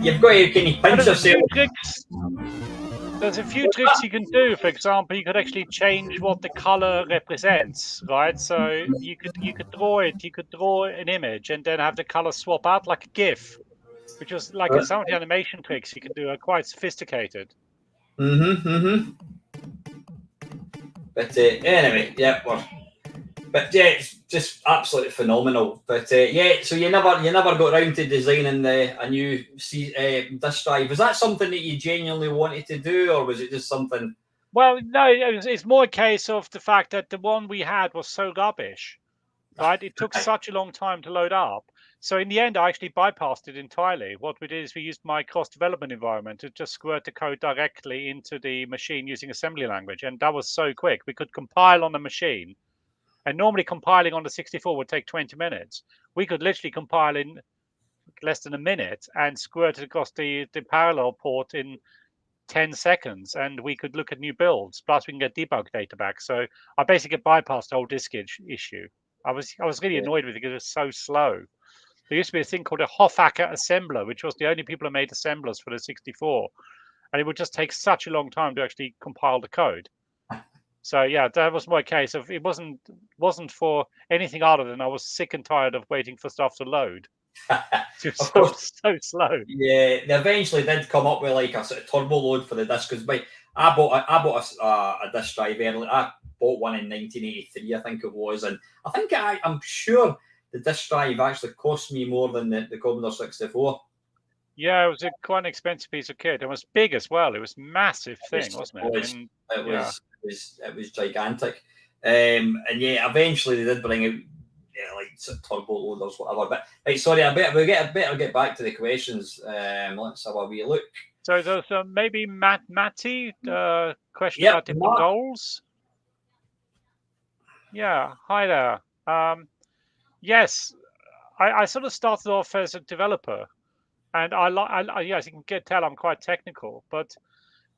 [SPEAKER 1] You've got to kind of pinch yourself.
[SPEAKER 2] There's a few tricks you can do. For example, you could actually change what the color represents, right? So you could draw an image and then have the color swap out like a GIF, which was like some of the animation tricks you can do are quite sophisticated.
[SPEAKER 1] But anyway, yeah, but yeah, it's just absolutely phenomenal. But yeah, so you never got around to designing a new disk drive. Was that something that you genuinely wanted to do, or was it just something?
[SPEAKER 2] Well, no, it's more a case of the fact that the one we had was so rubbish, right? It took such a long time to load up. So in the end, I actually bypassed it entirely. What we did is we used my cross-development environment to just squirt the code directly into the machine using assembly language, and that was so quick. We could compile on the machine. And normally compiling on the 64 would take 20 minutes. We could literally compile in less than a minute and squirt it across the parallel port in 10 seconds. And we could look at new builds. Plus, we can get debug data back. So I basically bypassed the whole disk issue. I was really annoyed with it because it was so slow. There used to be a thing called a Hofhacker assembler, which was the only people who made assemblers for the 64. And it would just take such a long time to actually compile the code. So yeah, that was my case. Of it wasn't for anything other than I was sick and tired of waiting for stuff to load. It
[SPEAKER 1] Of
[SPEAKER 2] was
[SPEAKER 1] course,
[SPEAKER 2] so slow.
[SPEAKER 1] yeah, they eventually did come up with like a sort of turbo load for the disc. Because I bought a disc drive early. I bought one in 1983, I think it was, and I think I'm sure the disc drive actually cost me more than the Commodore 64.
[SPEAKER 2] Yeah, it was quite an expensive piece of kit. It was big as well. It was a massive thing,
[SPEAKER 1] It
[SPEAKER 2] wasn't it?
[SPEAKER 1] was, it
[SPEAKER 2] Yeah.
[SPEAKER 1] was, it was gigantic. And yeah, eventually they did bring out like turbo loaders, whatever. But right, sorry, better get back to the questions. Let's have a wee look.
[SPEAKER 2] So there's maybe Matty question
[SPEAKER 1] Yep,
[SPEAKER 2] about different goals. Yeah, hi there. Yes, I sort of started off as a developer, and yes, you can tell I'm quite technical. But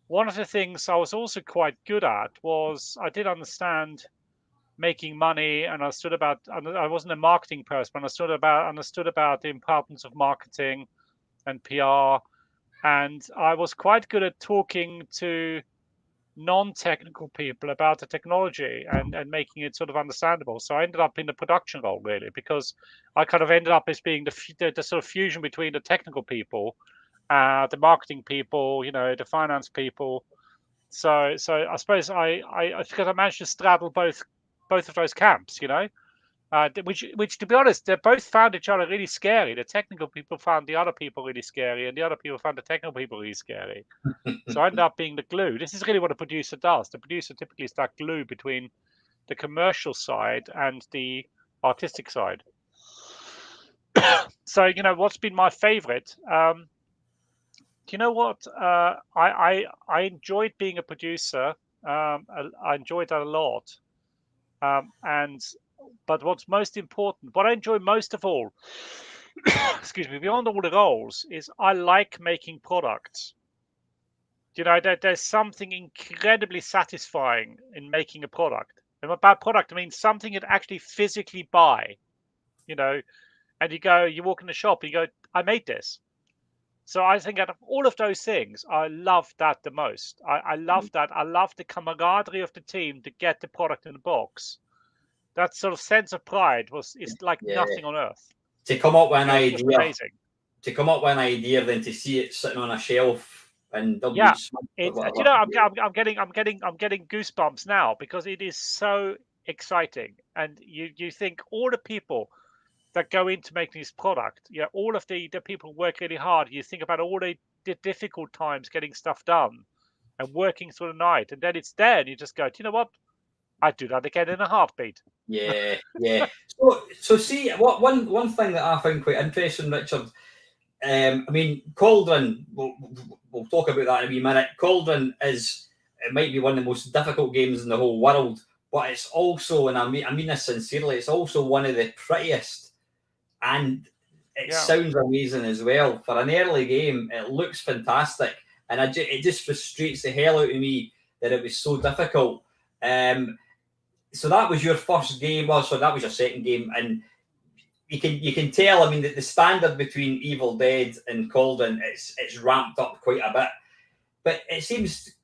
[SPEAKER 2] one of the things I was also quite good at was I did understand making money, and I wasn't a marketing person, but I understood about the importance of marketing and PR, and I was quite good at talking to non-technical people about the technology and making it sort of understandable. So I ended up in the production role really because I kind of ended up as being the sort of fusion between the technical people, the marketing people, the finance people. So I suppose because I managed to straddle both of those camps, which to be honest, they both found each other really scary. The technical people found the other people really scary, and the other people found the technical people really scary. So I ended up being the glue. This is really what a producer does. The producer typically is that glue between the commercial side and the artistic side. So what's been my favorite? Do you know what? I enjoyed being a producer. I enjoyed that a lot. But what's most important, what I enjoy most of all, excuse me, beyond all the roles, is I like making products. There's something incredibly satisfying in making a product. And by product, I mean something that actually physically buy. And you walk in the shop, and you go, I made this. So I think out of all of those things, I love that the most. I love that. I love the camaraderie of the team to get the product in the box. That sort of sense of pride is like nothing on earth.
[SPEAKER 1] To come up with an idea,
[SPEAKER 2] amazing.
[SPEAKER 1] To come up with an idea, then to see it sitting on a shelf and
[SPEAKER 2] I'm getting goosebumps now because it is so exciting, and you think all the people that go into making this product, all of the people work really hard. You think about all the difficult times getting stuff done and working through the night, and then it's there, and you just go, do you know what? I'd do that again in a heartbeat.
[SPEAKER 1] Yeah. So see, one thing that I find quite interesting, Richard. I mean, Cauldron. We'll talk about that in a wee minute. Cauldron it might be one of the most difficult games in the whole world, but it's also, and I mean this sincerely, it's also one of the prettiest, and it sounds amazing as well. For an early game, it looks fantastic, and it just frustrates the hell out of me that it was so difficult. So that was your first game. Well, so that was your second game, and you can tell. I mean, the standard between Evil Dead and Cauldron, it's ramped up quite a bit. But it seems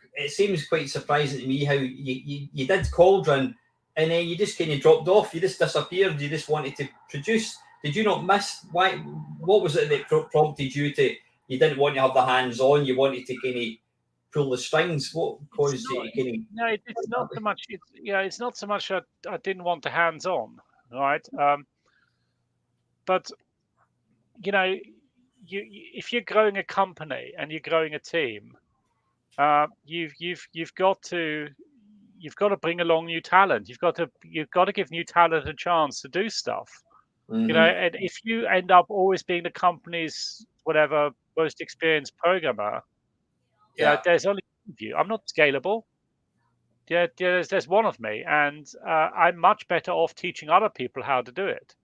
[SPEAKER 1] quite surprising to me how you did Cauldron, and then you just kind of dropped off. You just disappeared. You just wanted to produce. Did you not miss? Why? What was it that prompted you to? You didn't want to have the hands on. You wanted to kind of pull the strings. What caused you to kind of?
[SPEAKER 2] No, it's not so much. It's not so much that I didn't want the hands on, right? But if you're growing a company and you're growing a team, you've got to bring along new talent. You've got to give new talent a chance to do stuff.
[SPEAKER 1] Mm-hmm.
[SPEAKER 2] And if you end up always being the company's whatever most experienced programmer, there's only one of you. I'm not scalable. There's one of me, and I'm much better off teaching other people how to do it.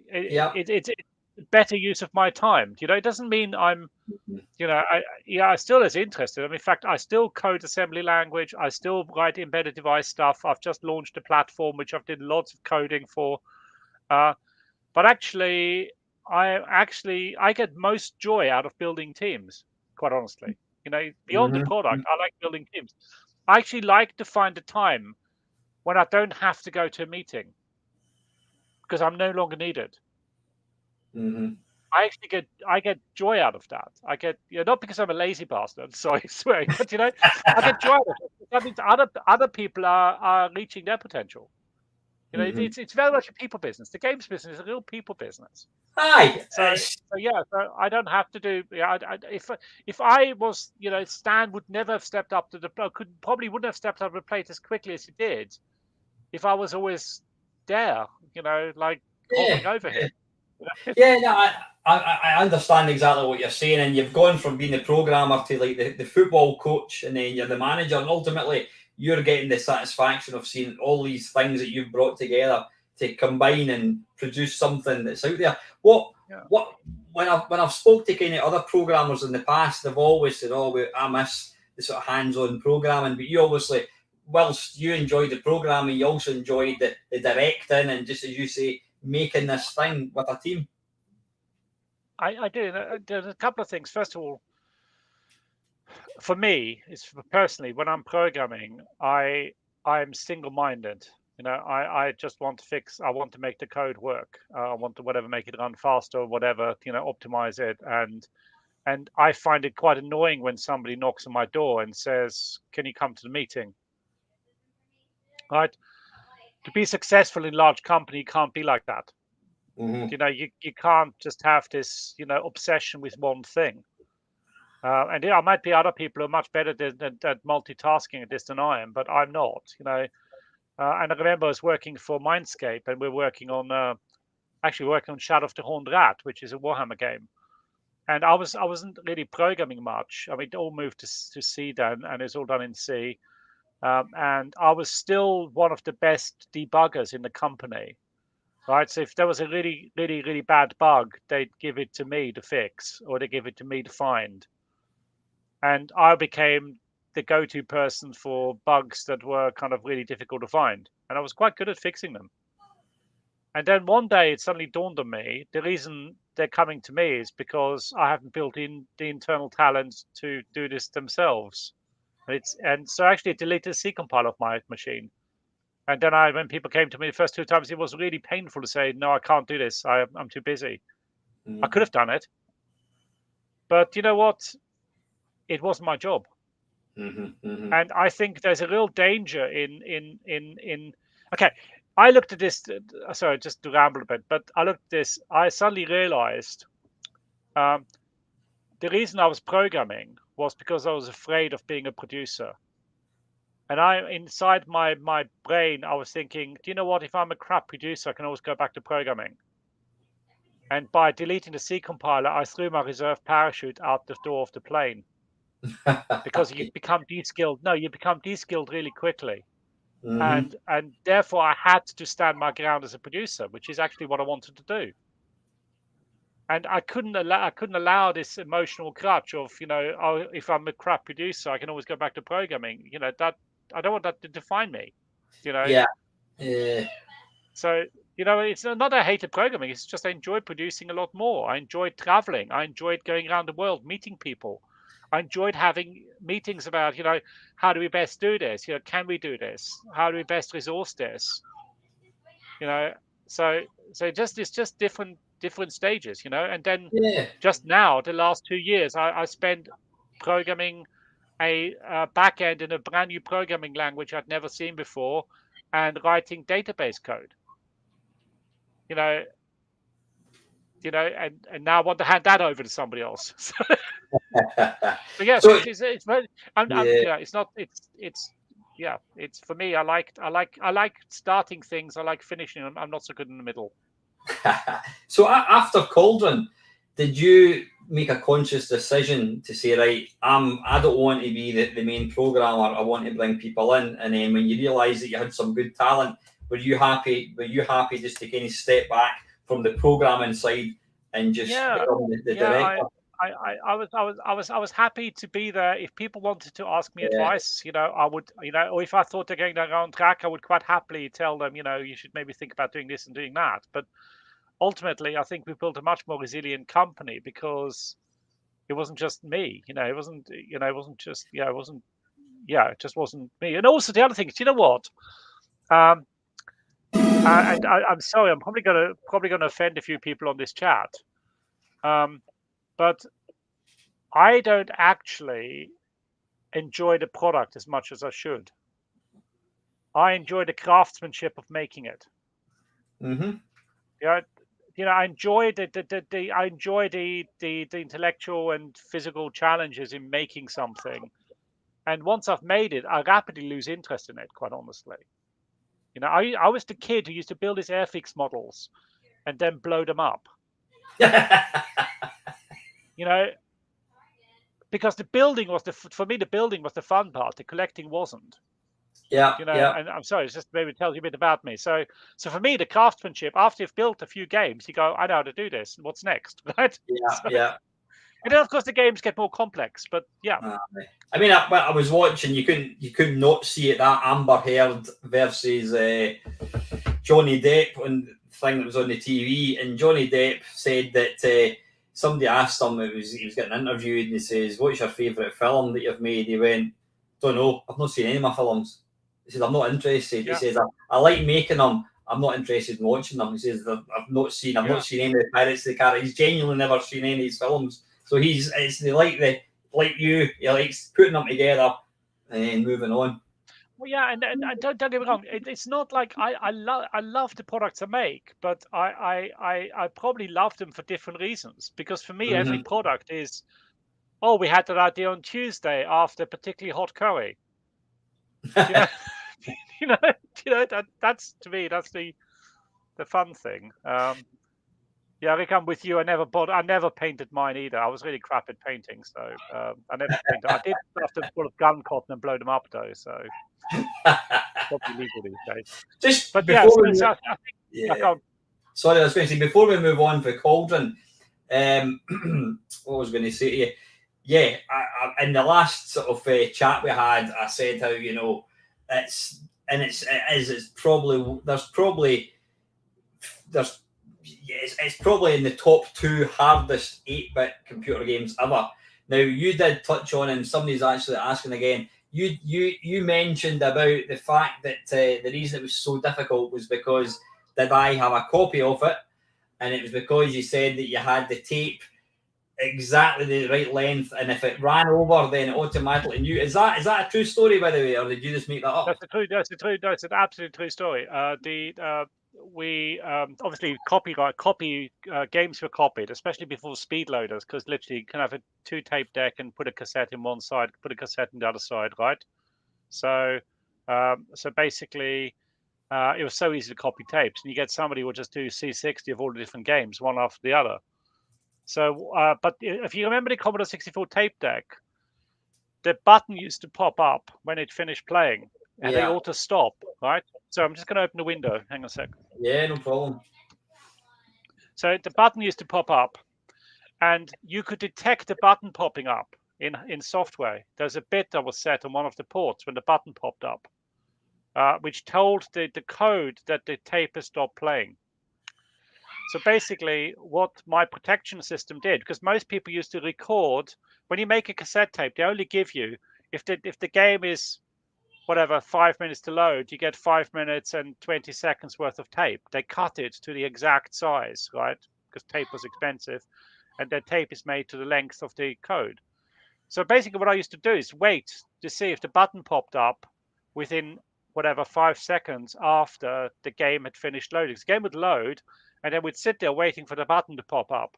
[SPEAKER 2] It's better use of my time. It doesn't mean I'm, I still is interested. I mean, in fact, I still code assembly language. I still write embedded device stuff. I've just launched a platform which I've did lots of coding for. But actually, I get most joy out of building teams. Quite honestly, beyond the product, I like building teams. I actually like to find a time when I don't have to go to a meeting because I'm no longer needed.
[SPEAKER 1] Mm-hmm.
[SPEAKER 2] I get joy out of that. I get, not because I'm a lazy bastard, sorry, swearing, but I get joy out of it. That means other people are reaching their potential.
[SPEAKER 1] Mm-hmm.
[SPEAKER 2] It's very much a people business. The games business is a real people business.
[SPEAKER 1] Aye.
[SPEAKER 2] So yeah, so I don't have to do. Yeah, if I was, Stan would never have stepped up to the probably wouldn't have stepped up to the plate as quickly as he did if I was always there, like
[SPEAKER 1] Yeah.
[SPEAKER 2] hovering over him.
[SPEAKER 1] Yeah, no, I understand exactly what you're saying, and you've gone from being the programmer to like the football coach, and then you're the manager, and ultimately you're getting the satisfaction of seeing all these things that you've brought together to combine and produce something that's out there.
[SPEAKER 2] Yeah.
[SPEAKER 1] What when I've spoke to kind of other programmers in the past, they've always said, "Oh, I miss the sort of hands-on programming," but you obviously, whilst you enjoyed the programming, you also enjoyed the directing and, just as you say, making this thing with a team.
[SPEAKER 2] I do. There's a couple of things. First of all, for me, it's personally when I'm programming, I'm single-minded. I just want to fix. I want to make the code work. I want to whatever make it run faster or whatever. Optimize it. And I find it quite annoying when somebody knocks on my door and says, "Can you come to the meeting?" Right? To be successful in large company, you can't be like that.
[SPEAKER 1] Mm-hmm.
[SPEAKER 2] You can't just have this obsession with one thing. And there might be other people who are much better at multitasking at this than I am, but I'm not. And I remember I was working for Mindscape, and we're working on actually working on Shadow of the Horned Rat, which is a Warhammer game. And I wasn't really programming much. I mean, it all moved to C then, and it's all done in C. And I was still one of the best debuggers in the company. Right, so if there was a really, really, really bad bug, they'd give it to me to fix, or they give it to me to find. And I became the go-to person for bugs that were kind of really difficult to find, and I was quite good at fixing them. And then one day it suddenly dawned on me, the reason they're coming to me is because I haven't built in the internal talent to do this themselves. And so actually it deleted the C compiler off my machine. And then when people came to me the first two times, it was really painful to say, "No, I can't do this. I'm too busy." I could have done it, but you know what? It wasn't my job.
[SPEAKER 1] Mm-hmm. Mm-hmm.
[SPEAKER 2] And I think there's a real danger in. Okay, I looked at this. Sorry, just to ramble a bit, but I looked at this. I suddenly realized um, the reason I was programming was because I was afraid of being a producer. And inside my brain, I was thinking, do you know what? If I'm a crap producer, I can always go back to programming. And by deleting the C compiler, I threw my reserve parachute out the door of the plane because you become de-skilled. No, you become de-skilled really quickly.
[SPEAKER 1] Mm-hmm.
[SPEAKER 2] And therefore I had to stand my ground as a producer, which is actually what I wanted to do. And I couldn't allow this emotional crutch of, oh, if I'm a crap producer, I can always go back to programming. That I don't want that to define me. You know.
[SPEAKER 1] Yeah. Yeah.
[SPEAKER 2] So, it's not that I hated programming. It's just I enjoyed producing a lot more. I enjoyed traveling. I enjoyed going around the world, meeting people. I enjoyed having meetings about, how do we best do this? Can we do this? How do we best resource this? You know, so it's just different stages, And then
[SPEAKER 1] Yeah.
[SPEAKER 2] just now, the last 2 years, I spent programming a back end in a brand new programming language I'd never seen before, and writing database code. You know, and now I want to hand that over to somebody else. So yes,
[SPEAKER 1] So
[SPEAKER 2] it's very. I'm
[SPEAKER 1] yeah.
[SPEAKER 2] it's not it's yeah. It's for me. I like starting things. I like finishing them. I'm not so good in the middle.
[SPEAKER 1] So after Cauldron, did you make a conscious decision to say, right, I don't want to be the main programmer. I want to bring people in. And then when you realised that you had some good talent, were you happy? Were you happy just to kind of step back from the programming side and just
[SPEAKER 2] Yeah,
[SPEAKER 1] become the
[SPEAKER 2] yeah.
[SPEAKER 1] director?
[SPEAKER 2] I was happy to be there. If people wanted to ask me
[SPEAKER 1] Yeah.
[SPEAKER 2] advice, I would, or if I thought they're going down the wrong track, I would quite happily tell them, you should maybe think about doing this and doing that. But ultimately, I think we built a much more resilient company because it wasn't just me. It wasn't just, it wasn't yeah, it just wasn't me. And also the other thing is, you know what? And I'm sorry, I'm probably gonna offend a few people on this chat, but I don't actually enjoy the product as much as I should. I enjoy the craftsmanship of making it.
[SPEAKER 1] Mm-hmm.
[SPEAKER 2] Yeah, I enjoy the intellectual and physical challenges in making something. And once I've made it, I rapidly lose interest in it, quite honestly. I was the kid who used to build his Airfix models and then blow them up. You know, because the building was for me, the building was the fun part. The collecting wasn't.
[SPEAKER 1] Yeah, yeah,
[SPEAKER 2] And I'm sorry, it's just maybe it tells you a bit about me. So for me, the craftsmanship, after you've built a few games, you go, I know how to do this. What's next, right?
[SPEAKER 1] yeah,
[SPEAKER 2] So,
[SPEAKER 1] yeah.
[SPEAKER 2] and then of course the games get more complex, but yeah.
[SPEAKER 1] I mean, I was watching. You couldn't not see it. That Amber Heard versus Johnny Depp on thing that was on the TV, and Johnny Depp said that somebody asked him. He was getting interviewed, and he says, "What's your favourite film that you've made?" He went, "Don't know. I've not seen any of my films." He says, "I'm not interested." He says, I like making them. I'm not interested in watching them." He says, I've not seen any of the Pirates of the Caribbean. He's genuinely never seen any of his films. So like you, he likes putting them together and then moving on.
[SPEAKER 2] Well, yeah, and don't get me wrong. It's not like I love the products I make, but I probably love them for different reasons. Because for me, every product is, oh, we had that idea on Tuesday after particularly hot curry. You know, that's to me, that's the fun thing. Yeah, Rick, I'm with you. I never painted mine either. I was really crap at painting, so I never painted. I did stuff them full of gun cotton and blow them up though, so probably legal these days.
[SPEAKER 1] Just
[SPEAKER 2] But
[SPEAKER 1] before
[SPEAKER 2] yeah,
[SPEAKER 1] we move,
[SPEAKER 2] I think,
[SPEAKER 1] yeah. Sorry, I was going to say before we move on for Cauldron, what was I going to say to you? Yeah, in the last sort of chat we had, I said how it's probably it's probably in the top 2 hardest 8-bit computer games ever. Now you did touch on, and somebody's actually asking again. You mentioned about the fact that the reason it was so difficult was because did I have a copy of it, and it was because you said that you had the tape exactly the right length, and if it ran over, then it automatically knew. Is that a true story, by the way, or did you just make that up?
[SPEAKER 2] That's an absolute true story. We obviously games were copied, especially before speed loaders, because literally you can have a 2 tape deck and put a cassette in one side, put a cassette in the other side, right? So basically, it was so easy to copy tapes, and you get somebody who will just do C60 of all the different games, one after the other. So, but if you remember the Commodore 64 tape deck, the button used to pop up when it finished playing, and they auto stop, right? So I'm just going to open the window. Hang on a sec.
[SPEAKER 1] Yeah, no problem.
[SPEAKER 2] So the button used to pop up, and you could detect the button popping up in software. There's a bit that was set on one of the ports when the button popped up, which told the code that the tape has stopped playing. So basically, what my protection system did, because most people used to record when you make a cassette tape, they only give you if the game is whatever 5 minutes to load, you get 5 minutes and 20 seconds worth of tape. They cut it to the exact size, right? Because tape was expensive, and that tape is made to the length of the code. So basically, what I used to do is wait to see if the button popped up within whatever 5 seconds after the game had finished loading. The game would load, and then we'd sit there waiting for the button to pop up.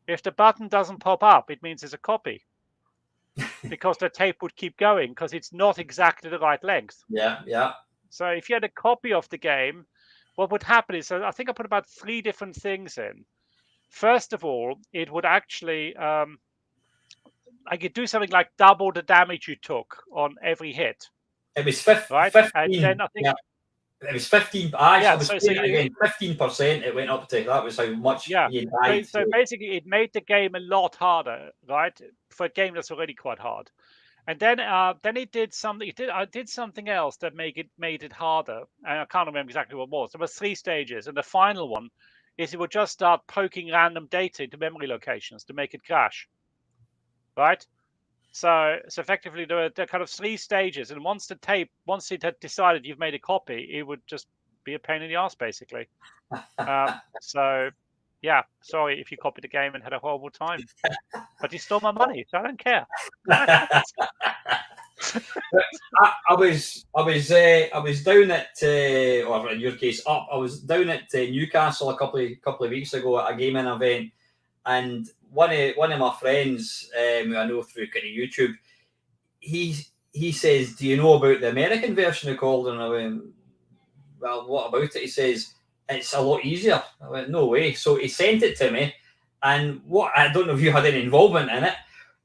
[SPEAKER 2] If the button doesn't pop up, it means it's a copy. Because the tape would keep going because it's not exactly the right length.
[SPEAKER 1] Yeah, yeah.
[SPEAKER 2] So if you had a copy of the game, what would happen is, I think I put about 3 different things in. First of all, it would actually, I could do something like double the damage you took on every hit.
[SPEAKER 1] It was 15,
[SPEAKER 2] right?
[SPEAKER 1] 15.
[SPEAKER 2] And then I think,
[SPEAKER 1] it was 15. I was
[SPEAKER 2] so
[SPEAKER 1] again 15%. It went up to that was how much you died.
[SPEAKER 2] So basically, it made the game a lot harder, right? For a game that's already quite hard. And then it did something. I did something else that made it harder, and I can't remember exactly what it was. There were 3 stages, and the final one is it would just start poking random data into memory locations to make it crash. Right. So effectively, there are kind of 3 stages, and once it had decided you've made a copy, it would just be a pain in the ass, basically. So, yeah, sorry if you copied the game and had a horrible time, but you stole my money, so I don't care.
[SPEAKER 1] I was down at or in your case up. I was down at Newcastle a couple of weeks ago at a gaming event, and one of my friends who I know through kind of YouTube, he says, "Do you know about the American version of Cauldron?" I went, "Well, what about it?" He says, "It's a lot easier." I went, "No way." So he sent it to me, and what I don't know if you had any involvement in it.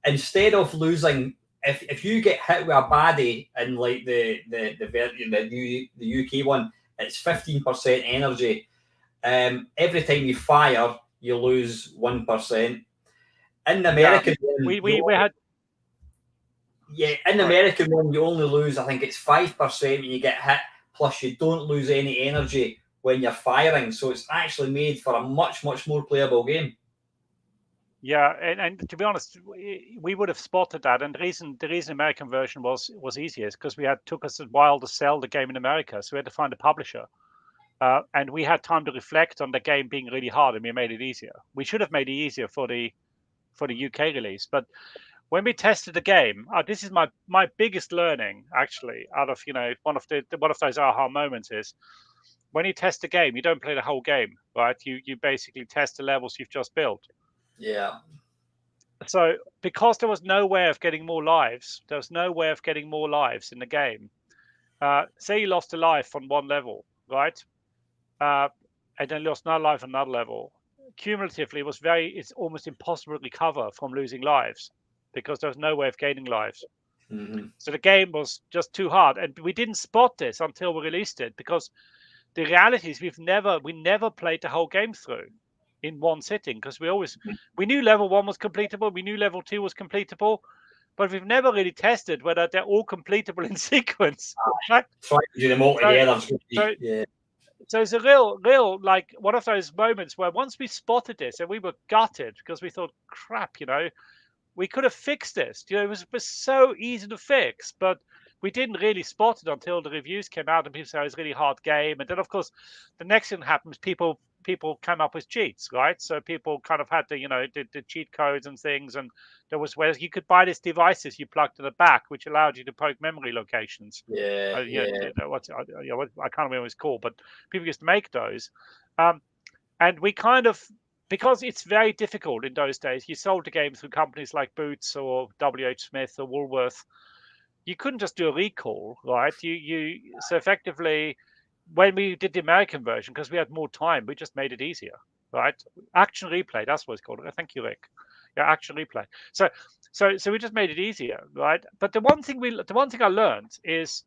[SPEAKER 1] Instead of losing, if you get hit with a baddie in like the UK one, it's 15% energy. Every time you fire, you lose 1%. In the American one,
[SPEAKER 2] we had.
[SPEAKER 1] Yeah, in the American one, you only lose, I think it's 5% when you get hit, plus you don't lose any energy when you're firing. So it's actually made for a much, much more playable game.
[SPEAKER 2] Yeah, and to be honest, we would have spotted that, and the reason American version was easier is because took us a while to sell the game in America, so we had to find a publisher, and we had time to reflect on the game being really hard, and we made it easier. We should have made it easier for the UK release, but when we tested the game, this is my biggest learning actually out of one of those aha moments is when you test the game, you don't play the whole game, right? You basically test the levels you've just built.
[SPEAKER 1] Yeah.
[SPEAKER 2] So because there was no way of getting more lives, in the game. Say you lost a life on one level, right? And then lost another life on another level. Cumulatively, it's almost impossible to recover from losing lives because there was no way of gaining lives.
[SPEAKER 1] Mm-hmm.
[SPEAKER 2] So the game was just too hard, and we didn't spot this until we released it because the reality is we never played the whole game through in one sitting because we knew level 1 was completable, we knew level 2 was completable, but we've never really tested whether they're all completable in sequence. Right?
[SPEAKER 1] Try to do them all together.
[SPEAKER 2] So it's a real like one of those moments where once we spotted this and we were gutted because we thought, crap, we could have fixed this. It was so easy to fix, but we didn't really spot it until the reviews came out and people said it was a really hard game. And then, of course, the next thing happens, people come up with cheats, right? So people kind of had the cheat codes and things. And there was where you could buy these devices you plugged to the back, which allowed you to poke memory locations.
[SPEAKER 1] Yeah.
[SPEAKER 2] I can't remember what it's called, but people used to make those. And we kind of, because it's very difficult in those days, you sold the game through companies like Boots or WH Smith or Woolworth. You couldn't just do a recall, right? So effectively, when we did the American version, because we had more time, we just made it easier, right? Action replay, that's what it's called. Thank you, Rick. Yeah, action replay. So we just made it easier, right? But the one thing I learned is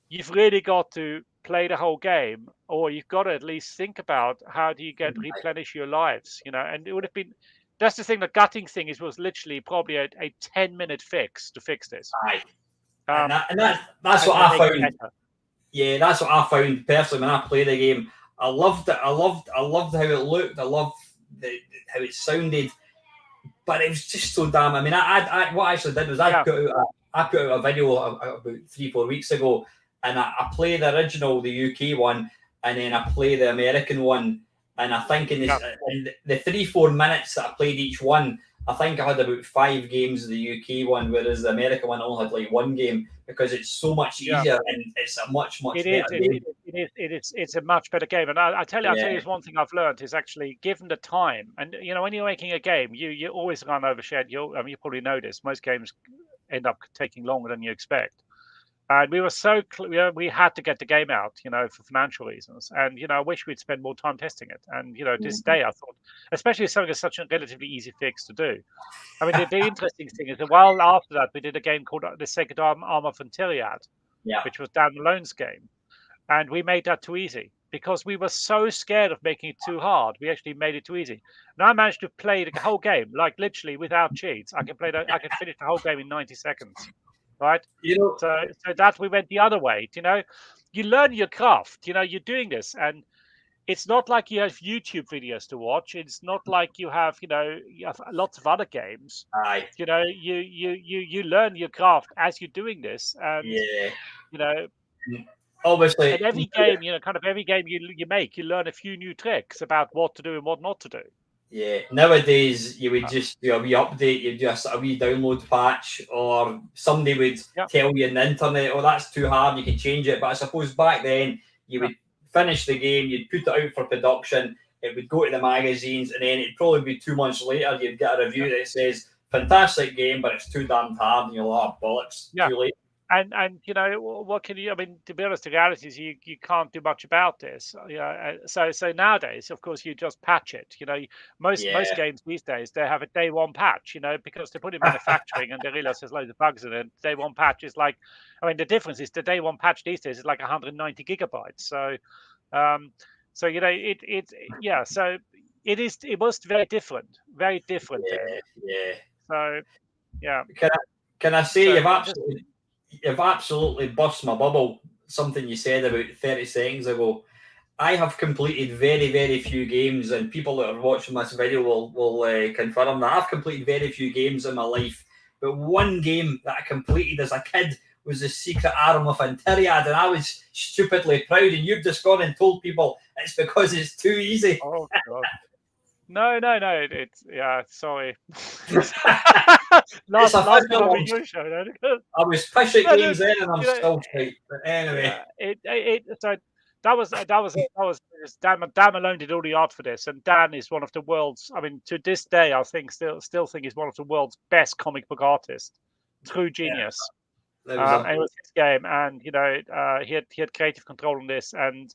[SPEAKER 2] you've really got to play the whole game, or you've got to at least think about how do you replenish your lives, and it would have been, that's the thing, the gutting thing was literally probably a 10-minute fix to fix this.
[SPEAKER 1] Aye. That's what I found. Yeah, that's what I found personally when I played the game. I loved it. I loved how it looked. I loved how it sounded, but it was just so damn. I mean, I what I actually did was I put out a video about 3-4 weeks ago, and I play the original, the UK one, and then I play the American one. And I think in the 3-4 minutes that I played each one, I think I had about 5 games of the UK one, whereas the American one only had like 1 game because it's so much easier and it's a much better game.
[SPEAKER 2] It's a much better game. And I tell you, there's one thing I've learned is actually given the time. And when you're making a game, you always run over schedule. I mean, you probably know this. Most games end up taking longer than you expect. And we were we had to get the game out, for financial reasons. And, I wish we'd spend more time testing it. And, this day I thought, especially something that's such a relatively easy fix to do. I mean, the interesting thing is that while after that, we did a game called The Sacred Armor from Tyriad, which was Dan Malone's game. And we made that too easy because we were so scared of making it too hard. We actually made it too easy. And I managed to play the whole game, like literally without cheats. I could finish the whole game in 90 seconds. Right, so that we went the other way. You learn your craft. You're doing this, and it's not like you have YouTube videos to watch. It's not like you have lots of other games.
[SPEAKER 1] Aye.
[SPEAKER 2] You learn your craft as you're doing this, and
[SPEAKER 1] Yeah.
[SPEAKER 2] and
[SPEAKER 1] Obviously.
[SPEAKER 2] every game, kind of every game you make, you learn a few new tricks about what to do and what not to do.
[SPEAKER 1] Yeah. Nowadays, you would just do a wee update. You just a wee download patch, or somebody would tell you on the internet, "Oh, that's too hard. You can change it." But I suppose back then, you would finish the game, you'd put it out for production. It would go to the magazines, and then it'd probably be 2 months later, you'd get a review that says, "Fantastic game, but it's too damn hard." And you're like, "Oh, bollocks, too late."
[SPEAKER 2] And what can you? I mean, to be honest, the reality is you can't do much about this. So nowadays, of course, you just patch it. Most games these days they have a day one patch. Because they put it in manufacturing and they realize there's loads of bugs in it. Day one patch is like, I mean, the difference is the day one patch these days is like 190 gigabytes. So, so So it was very different then.
[SPEAKER 1] Yeah.
[SPEAKER 2] So, yeah.
[SPEAKER 1] Can I say you've absolutely burst my bubble. Something you said about 30 seconds ago. I have completed very, very few games, and people that are watching this video will confirm that I've completed very few games in my life. But one game that I completed as a kid was the Secret Arm of Antiriad, and I was stupidly proud. And you've just gone and told people it's because it's too easy.
[SPEAKER 2] Oh God. No. It's sorry. last time on your show, then.
[SPEAKER 1] I was pushing games in, and I'm still tight. But anyway,
[SPEAKER 2] so that was Dan Malone did all the art for this, and Dan is one of the world's. I mean, to this day, I think still think he's one of the world's best comic book artists. True genius. And it was his game, and he had creative control on this, and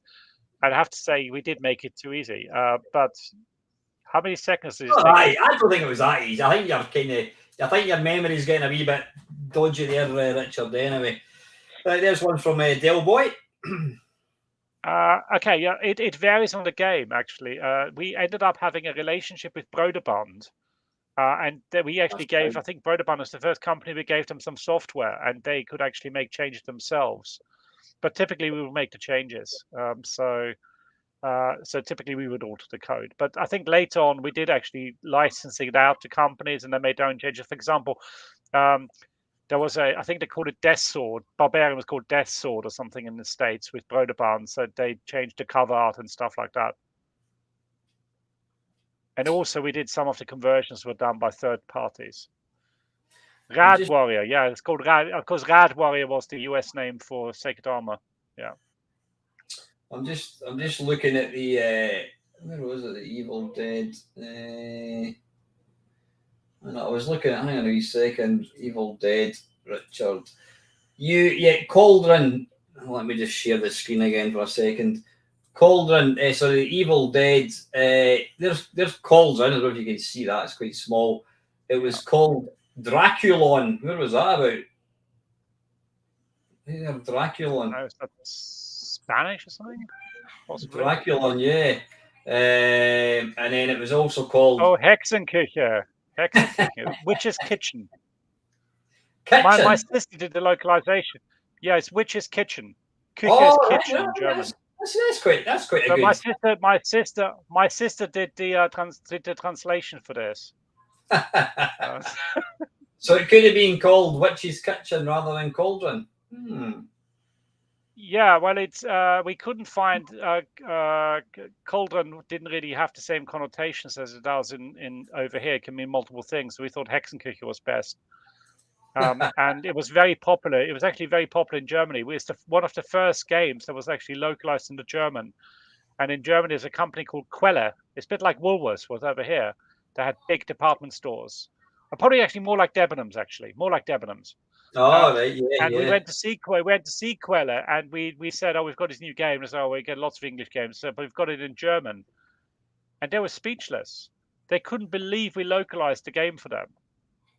[SPEAKER 2] I'd have to say we did make it too easy, but. How many seconds did it take?
[SPEAKER 1] I don't think it was that easy. I think your memory's getting a wee bit dodgy there, Richard. Anyway, there's one from Del Boy.
[SPEAKER 2] Okay, yeah, it varies on the game. Actually, we ended up having a relationship with Broderbund, and we actually gave. I think Broderbund was the first company we gave them some software, and they could actually make changes themselves. But typically, we would make the changes. So typically we would alter the code, but I think later on we did actually license it out to companies and they made their own changes. For example, there was I think they called it Death Sword. Barbarian was called Death Sword or something in the States with Broderbund, so they changed the cover art and stuff like that. And also we did some of the conversions were done by third parties. Rad Warrior, yeah, it's called Rad. Of course, Rad Warrior was the US name for Sacred Armor. Yeah.
[SPEAKER 1] I'm just looking at the where was it? The Evil Dead. And I was looking at. Hang on a wee second. Evil Dead, Richard. Cauldron. Let me just share the screen again for a second. Cauldron. Sorry, Evil Dead. There's Cauldron. I don't know if you can see that. It's quite small. It was called Draculon. Where was that about? Draculon.
[SPEAKER 2] Spanish or something? Possibly.
[SPEAKER 1] Draculon, yeah. And then it was also called...
[SPEAKER 2] Oh, Hexenküche. Witch's Kitchen. My sister did the localization. Yeah, it's Witch's Kitchen. Küche is kitchen in German.
[SPEAKER 1] That's quite a good...
[SPEAKER 2] My sister did the translation for this.
[SPEAKER 1] So it could have been called Witch's Kitchen rather than Cauldron.
[SPEAKER 2] Yeah, well, it's we couldn't find Cauldron didn't really have the same connotations as it does in over here. It can mean multiple things. So we thought Hexenküche was best, and it was very popular. It was actually very popular in Germany. It was one of the first games that was actually localized into German. And in Germany, there's a company called Quelle. It's a bit like Woolworths was over here. They had big department stores. Probably actually more like Debenhams, more like Debenhams.
[SPEAKER 1] Oh, right, yeah.
[SPEAKER 2] And we went to see Quelle, and we said, "Oh, we've got this new game." And so we get lots of English games, but we've got it in German. And they were speechless. They couldn't believe we localized the game for them,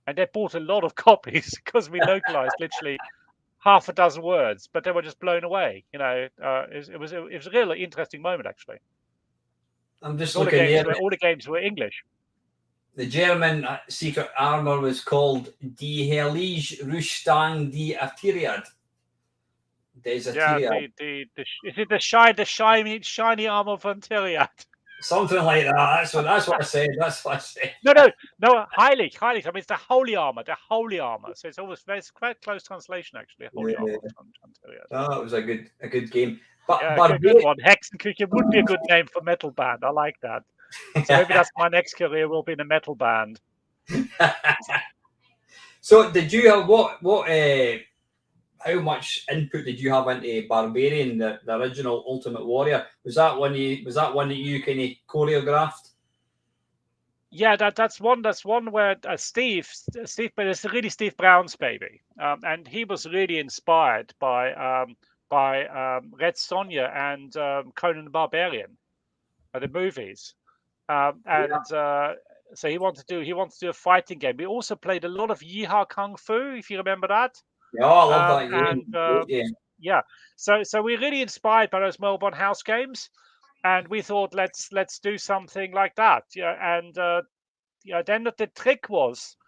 [SPEAKER 2] and they bought a lot of copies because we localized literally half a dozen words. But they were just blown away. It was a really interesting moment actually.
[SPEAKER 1] I'm just looking here.
[SPEAKER 2] All the games were English.
[SPEAKER 1] The German Secret Armor was called Die Heilige Rüstung die Antiriad. Deserteria.
[SPEAKER 2] Is it the shiny arm of Antilliad?
[SPEAKER 1] Something like that. That's what I said. That's what I said.
[SPEAKER 2] No, Heilig. I mean, it's the holy armor. So it's always quite close translation actually. Holy armor of Antilliad.
[SPEAKER 1] Oh, it was a good game. But
[SPEAKER 2] yeah, good one. Hexenküche would be a good name for metal band. I like that. So maybe that's my next career. Will be in a metal band.
[SPEAKER 1] So, did you have how much input did you have into Barbarian, the original Ultimate Warrior? Was that one that you kind of choreographed?
[SPEAKER 2] Yeah, that's one where Steve, but it's really Steve Brown's baby, and he was really inspired by Red Sonja and Conan the Barbarian, the movies, so he wanted to do a fighting game. We also played a lot of Yeehaw Kung Fu, if you remember that.
[SPEAKER 1] Yeah, I love that game.
[SPEAKER 2] And yeah, so we're really inspired by those Melbourne house games, and we thought let's do something like that. Yeah, and then the trick was,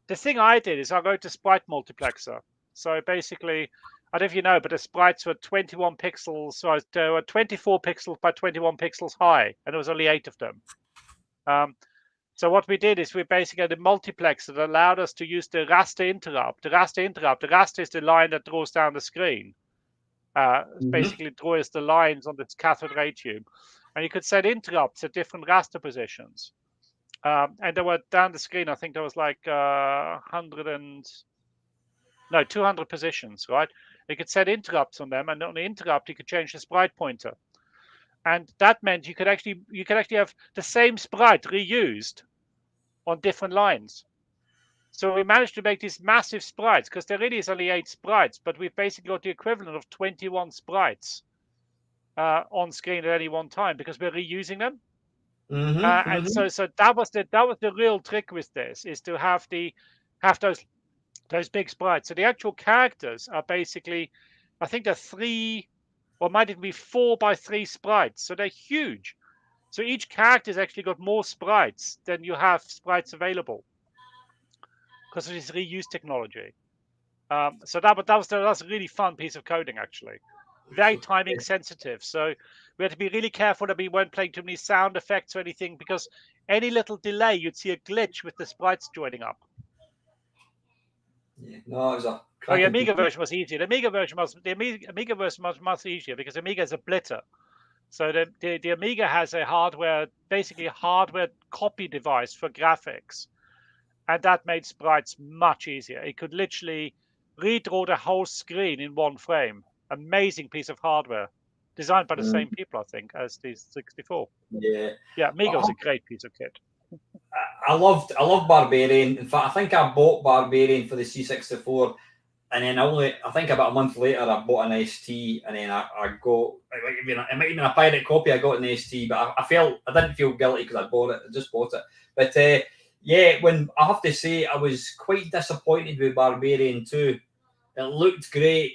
[SPEAKER 2] the thing I did is I wrote a sprite multiplexer. So basically, I don't know if you know, but the sprites were 21 pixels. So there were 24 pixels by 21 pixels high, and there was only 8 of them. So what we did is we basically had a multiplexer that allowed us to use the raster interrupt. The raster is the line that draws down the screen. Basically draws the lines on the cathode ray tube. And you could set interrupts at different raster positions. And there were down the screen, I think there was like 200 positions, right? You could set interrupts on them, and on the interrupt, you could change the sprite pointer. And that meant you could actually have the same sprite reused on different lines. So we managed to make these massive sprites, because there really is only 8 sprites, but we've basically got the equivalent of 21 sprites on screen at any one time, because we're reusing them. And so that was the real trick with this, is to have those big sprites. So the actual characters are basically, I think they're 3, or might even be 4 by 3 sprites. So they're huge. So each character's actually got more sprites than you have sprites available, because of this reuse technology. So that was a really fun piece of coding, actually. Very timing sensitive. So we had to be really careful that we weren't playing too many sound effects or anything, because any little delay, you'd see a glitch with the sprites joining up.
[SPEAKER 1] Yeah, no, it was a.
[SPEAKER 2] The Amiga version was easier. The Amiga version was much easier, because Amiga is a blitter. So the Amiga has basically a hardware copy device for graphics, and that made sprites much easier. It could literally redraw the whole screen in one frame. Amazing piece of hardware, designed by the same people, I think, as the 64. Yeah, Amiga was a great piece of kit.
[SPEAKER 1] I loved Barbarian. In fact, I think I bought Barbarian for the C64, and then I think about a month later I bought an ST, and then it might have been a pirate copy I got an ST, but I didn't feel guilty because I just bought it. But when I have to say, I was quite disappointed with Barbarian 2. It looked great.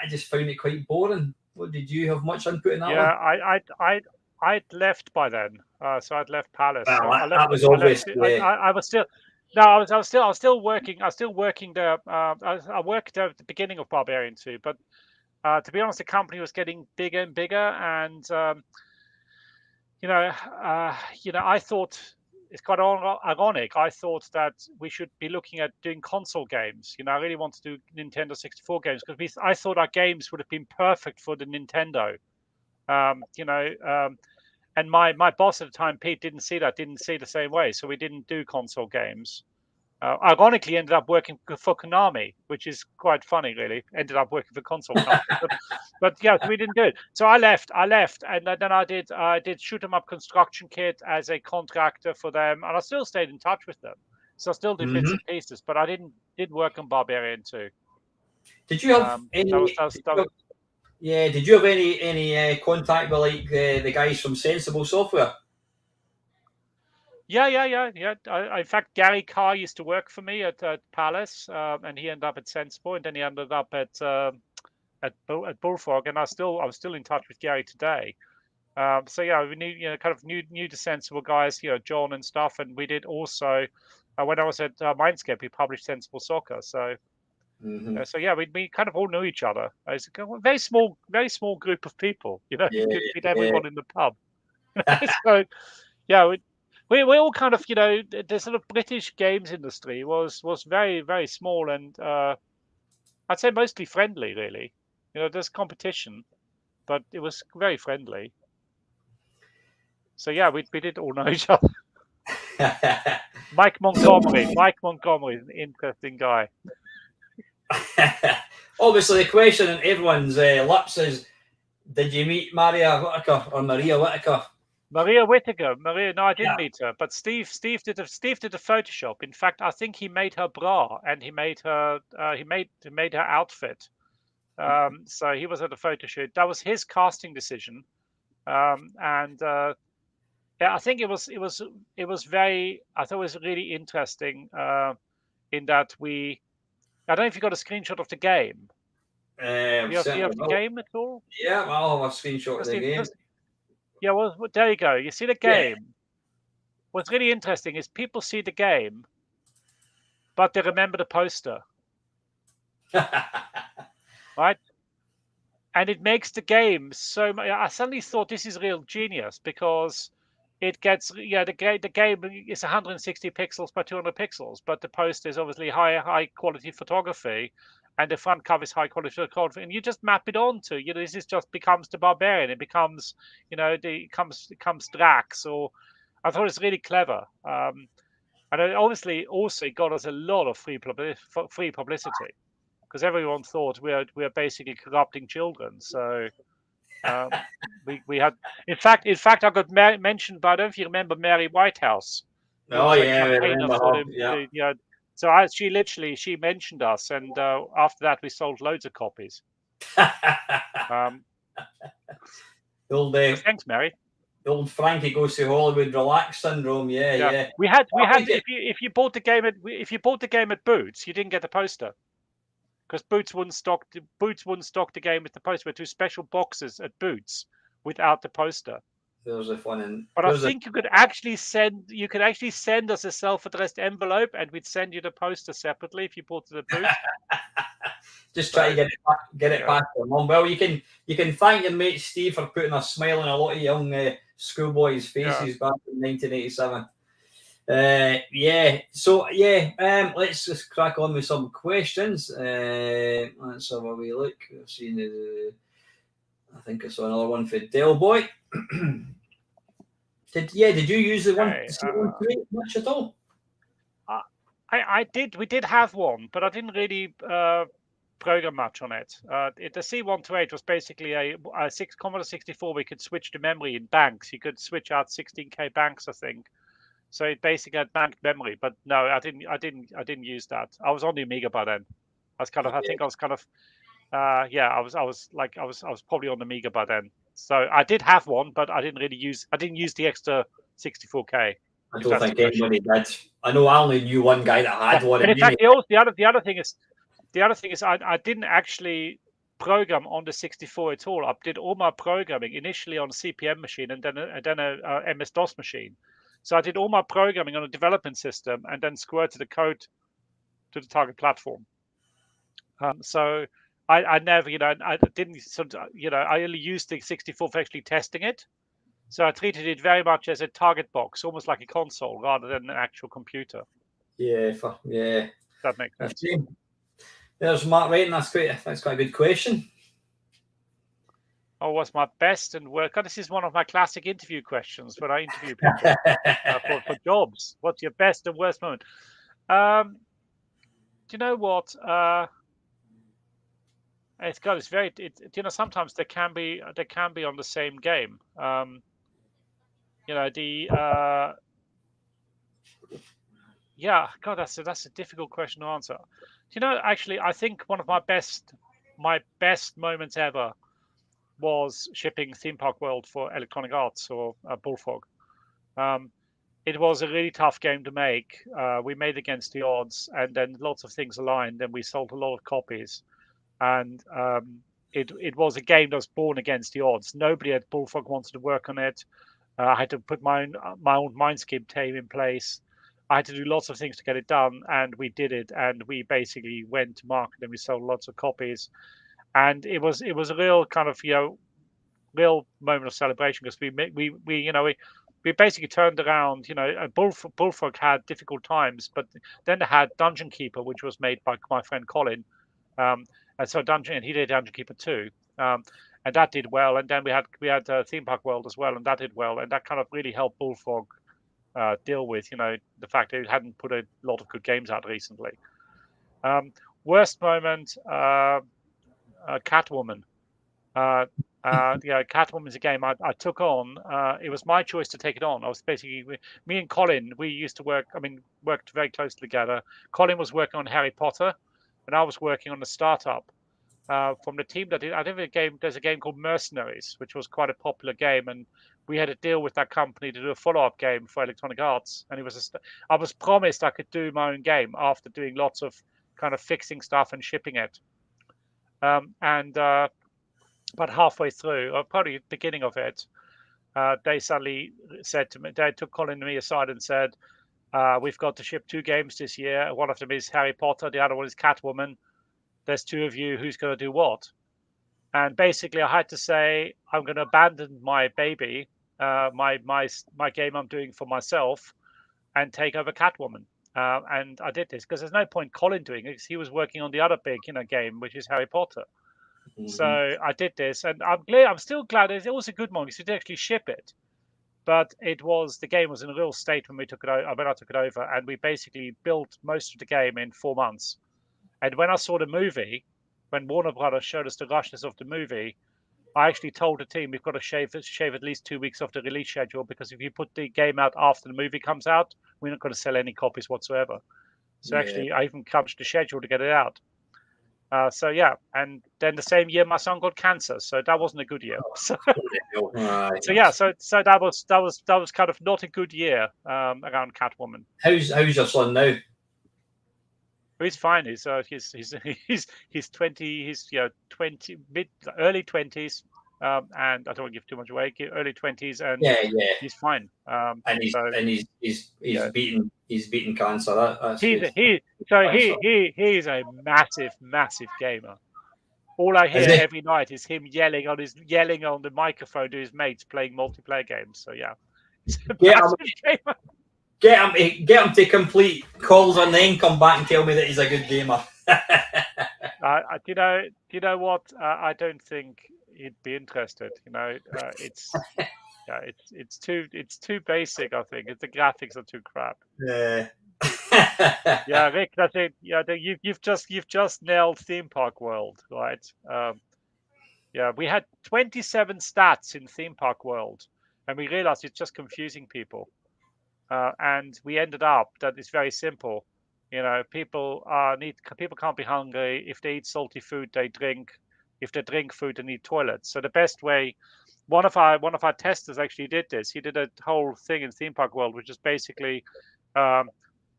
[SPEAKER 1] I just found it quite boring. What, did you have much input in that one?
[SPEAKER 2] Yeah, I'd left by then, so I'd left Palace.
[SPEAKER 1] Well,
[SPEAKER 2] so
[SPEAKER 1] that was obvious.
[SPEAKER 2] I was still. No, I was still working. I was still working there. I worked there at the beginning of Barbarian 2, but to be honest, the company was getting bigger and bigger, and I thought it's quite ironic. I thought that we should be looking at doing console games. I really want to do Nintendo 64 games, because I thought our games would have been perfect for the Nintendo. And my boss at the time, Pete, didn't see the same way, so we didn't do console games. Ironically, ended up working for Konami, which is quite funny, really. Ended up working for console company, but yeah, so we didn't do it. So I left, and then I did Shoot 'em Up Construction Kit as a contractor for them, and I still stayed in touch with them. So I still did bits and pieces, but I didn't work on Barbarian 2.
[SPEAKER 1] Did you have any? Did you have any contact with like the guys from Sensible Software?
[SPEAKER 2] Yeah. In fact, Gary Carr used to work for me at Palace, and he ended up at Sensible, and then he ended up at Bullfrog, and I'm still in touch with Gary today. So yeah, we knew the Sensible guys, John and stuff, and we did also when I was at Mindscape, we published Sensible Soccer. So
[SPEAKER 1] Mm-hmm.
[SPEAKER 2] So yeah, we kind of all knew each other. It's a very small group of people. You know,
[SPEAKER 1] Yeah,
[SPEAKER 2] you could meet
[SPEAKER 1] yeah.
[SPEAKER 2] everyone in the pub. So yeah, we all kind of, you know, the sort of British games industry was very small and I'd say mostly friendly, really. You know, there's competition, but it was very friendly. So yeah, we did all know each other. Mike Montgomery is an interesting guy.
[SPEAKER 1] Obviously, the question on everyone's lips is, did you meet Maria Whittaker or Maria Whittaker?
[SPEAKER 2] Maria Whittaker. No, I didn't
[SPEAKER 1] Yeah.
[SPEAKER 2] meet her, but Steve did a Photoshop. In fact, I think he made her bra and he made her outfit. So he was at a photo shoot. That was his casting decision, and yeah, I think it was very. I thought it was really interesting in that we. I don't know if you got a screenshot of the game. Do you have
[SPEAKER 1] Certainly
[SPEAKER 2] the
[SPEAKER 1] will.
[SPEAKER 2] game at all?
[SPEAKER 1] Yeah, I'll have a screenshot of the game.
[SPEAKER 2] Yeah, well, there you go. You see the
[SPEAKER 1] Yeah.
[SPEAKER 2] game. What's really interesting is people see the game, but they remember the poster, right? And it makes the game so much. I suddenly thought this is real genius because it gets the game is 160 pixels by 200 pixels, but the poster is obviously high quality photography, and the front cover is high quality photography, and you just map it onto. You know, this is just becomes the Barbarian. It becomes, you know, it comes Drax. Or I thought it's really clever. And it obviously also got us a lot of free publicity because everyone thought we are basically corrupting children. So we had, in fact, I got mentioned by, I don't know if you remember Mary Whitehouse, who
[SPEAKER 1] Oh
[SPEAKER 2] was a
[SPEAKER 1] yeah, I
[SPEAKER 2] campaigner
[SPEAKER 1] remember
[SPEAKER 2] for
[SPEAKER 1] her. Yeah.
[SPEAKER 2] you know. So she mentioned us, and after that we sold loads of copies. Um,
[SPEAKER 1] The old,
[SPEAKER 2] so thanks, Mary.
[SPEAKER 1] the old Frankie goes to Hollywood relax syndrome. Yeah,
[SPEAKER 2] Yeah,
[SPEAKER 1] yeah.
[SPEAKER 2] we had
[SPEAKER 1] It,
[SPEAKER 2] if you bought the game at Boots, you didn't get the poster. Because Boots wouldn't stock the game with the poster. We had 2 special boxes at Boots without the poster.
[SPEAKER 1] there's a fun in.
[SPEAKER 2] But I
[SPEAKER 1] There's a
[SPEAKER 2] think you could actually send us a self-addressed envelope, and we'd send you the poster separately if you bought it at Boots.
[SPEAKER 1] just try to get it
[SPEAKER 2] Yeah.
[SPEAKER 1] past your mum. Well, you can thank your mate Steve for putting a smile on a lot of young schoolboys' faces back in 1987. Yeah. So yeah, let's just crack on with some questions. Let's have a wee look. I've seen I think I saw another one for Del Boy. Did you use the 128 much at all?
[SPEAKER 2] I did. We did have one, but I didn't really program much on it. The C128 was basically a Commodore 64. We could switch the memory in banks. You could switch out 16K banks, I think. So it basically had banked memory. But no, I didn't use that. I was on the Amiga by then. I was probably on the Amiga by then. So I did have one, but I didn't use the extra 64K.
[SPEAKER 1] I don't think anybody did. I know I only knew one guy that had one.
[SPEAKER 2] And in fact, the other thing is I didn't actually program on the 64 at all. I did all my programming initially on a CPM machine and then a MS-DOS machine. So I did all my programming on a development system and then squirted the code to the target platform. So I never, I didn't I only used the 64 for actually testing it. So I treated it very much as a target box, almost like a console rather than an actual computer.
[SPEAKER 1] Yeah.
[SPEAKER 2] That makes sense.
[SPEAKER 1] There's Mark Wright. That's quite a good question.
[SPEAKER 2] Oh, what's my best and worst? God, this is one of my classic interview questions when I interview people for jobs. What's your best and worst moment? Do you know what? It's very. Sometimes they can be on the same game. Yeah, God, that's a difficult question to answer. Actually, I think one of my best moments ever was shipping Theme Park World for Electronic Arts or Bullfrog. It was a really tough game to make. We made against the odds, and then lots of things aligned, and we sold a lot of copies. And it was a game that was born against the odds. Nobody at Bullfrog wanted to work on it. I had to put my own Mindscape team in place. I had to do lots of things to get it done, and we did it. And we basically went to market and we sold lots of copies. And it was a real kind of real moment of celebration because we basically turned around. Bullfrog had difficult times, but then they had Dungeon Keeper, which was made by my friend Colin, and so he did Dungeon Keeper 2, and that did well. And then we had Theme Park World as well, and that did well, and that kind of really helped Bullfrog deal with the fact that it hadn't put a lot of good games out recently. Worst moment, Catwoman. Catwoman is a game I took on. It was my choice to take it on. I was basically me and Colin. We used to worked very closely together. Colin was working on Harry Potter, and I was working on the startup from the team that did. I think there's a game called Mercenaries, which was quite a popular game, and we had a deal with that company to do a follow-up game for Electronic Arts. And I was promised I could do my own game after doing lots of kind of fixing stuff and shipping it. But halfway through, or probably the beginning of it, they suddenly said to me, they took Colin and me aside and said, we've got to ship 2 games this year. One of them is Harry Potter. The other one is Catwoman. There's 2 of you. Who's going to do what? And basically, I had to say, I'm going to abandon my baby, my game I'm doing for myself, and take over Catwoman. And I did this because there's no point Colin doing it because he was working on the other big game, which is Harry Potter. Mm-hmm. So I did this, and I'm still glad it was a good moment because we did actually ship it. But the game was in a real state when I took it over, and we basically built most of the game in 4 months. And when I saw the movie, when Warner Brothers showed us the rushness of the movie, I actually told the team we've got to shave at least 2 weeks off the release schedule because if you put the game out after the movie comes out, we're not going to sell any copies whatsoever. So actually, I even crunched the schedule to get it out. And then the same year my son got cancer, so that wasn't a good year. So that was kind of not a good year around Catwoman.
[SPEAKER 1] How's your son now?
[SPEAKER 2] He's fine. He's 20. He's 20 early 20s, and I don't want to give too much away. Early 20s, and he's fine.
[SPEAKER 1] He's beaten cancer.
[SPEAKER 2] He's a massive gamer. All I hear every night is him yelling on the microphone to his mates playing multiplayer games. So he's a massive gamer.
[SPEAKER 1] Get him to complete Cauldron and then come back and tell me that he's a good gamer.
[SPEAKER 2] Do you know what? I don't think he'd be interested. It's too basic. I think the graphics are too crap.
[SPEAKER 1] Yeah.
[SPEAKER 2] Yeah, Rick, that's it. Yeah, you've just nailed Theme Park World, right? We had 27 stats in Theme Park World, and we realized it's just confusing people. And we ended up that it's very simple. People can't be hungry. If they eat salty food, they drink. If they drink food, they need toilets. So the best way, one of our testers actually did this. He did a whole thing in Theme Park World, which is basically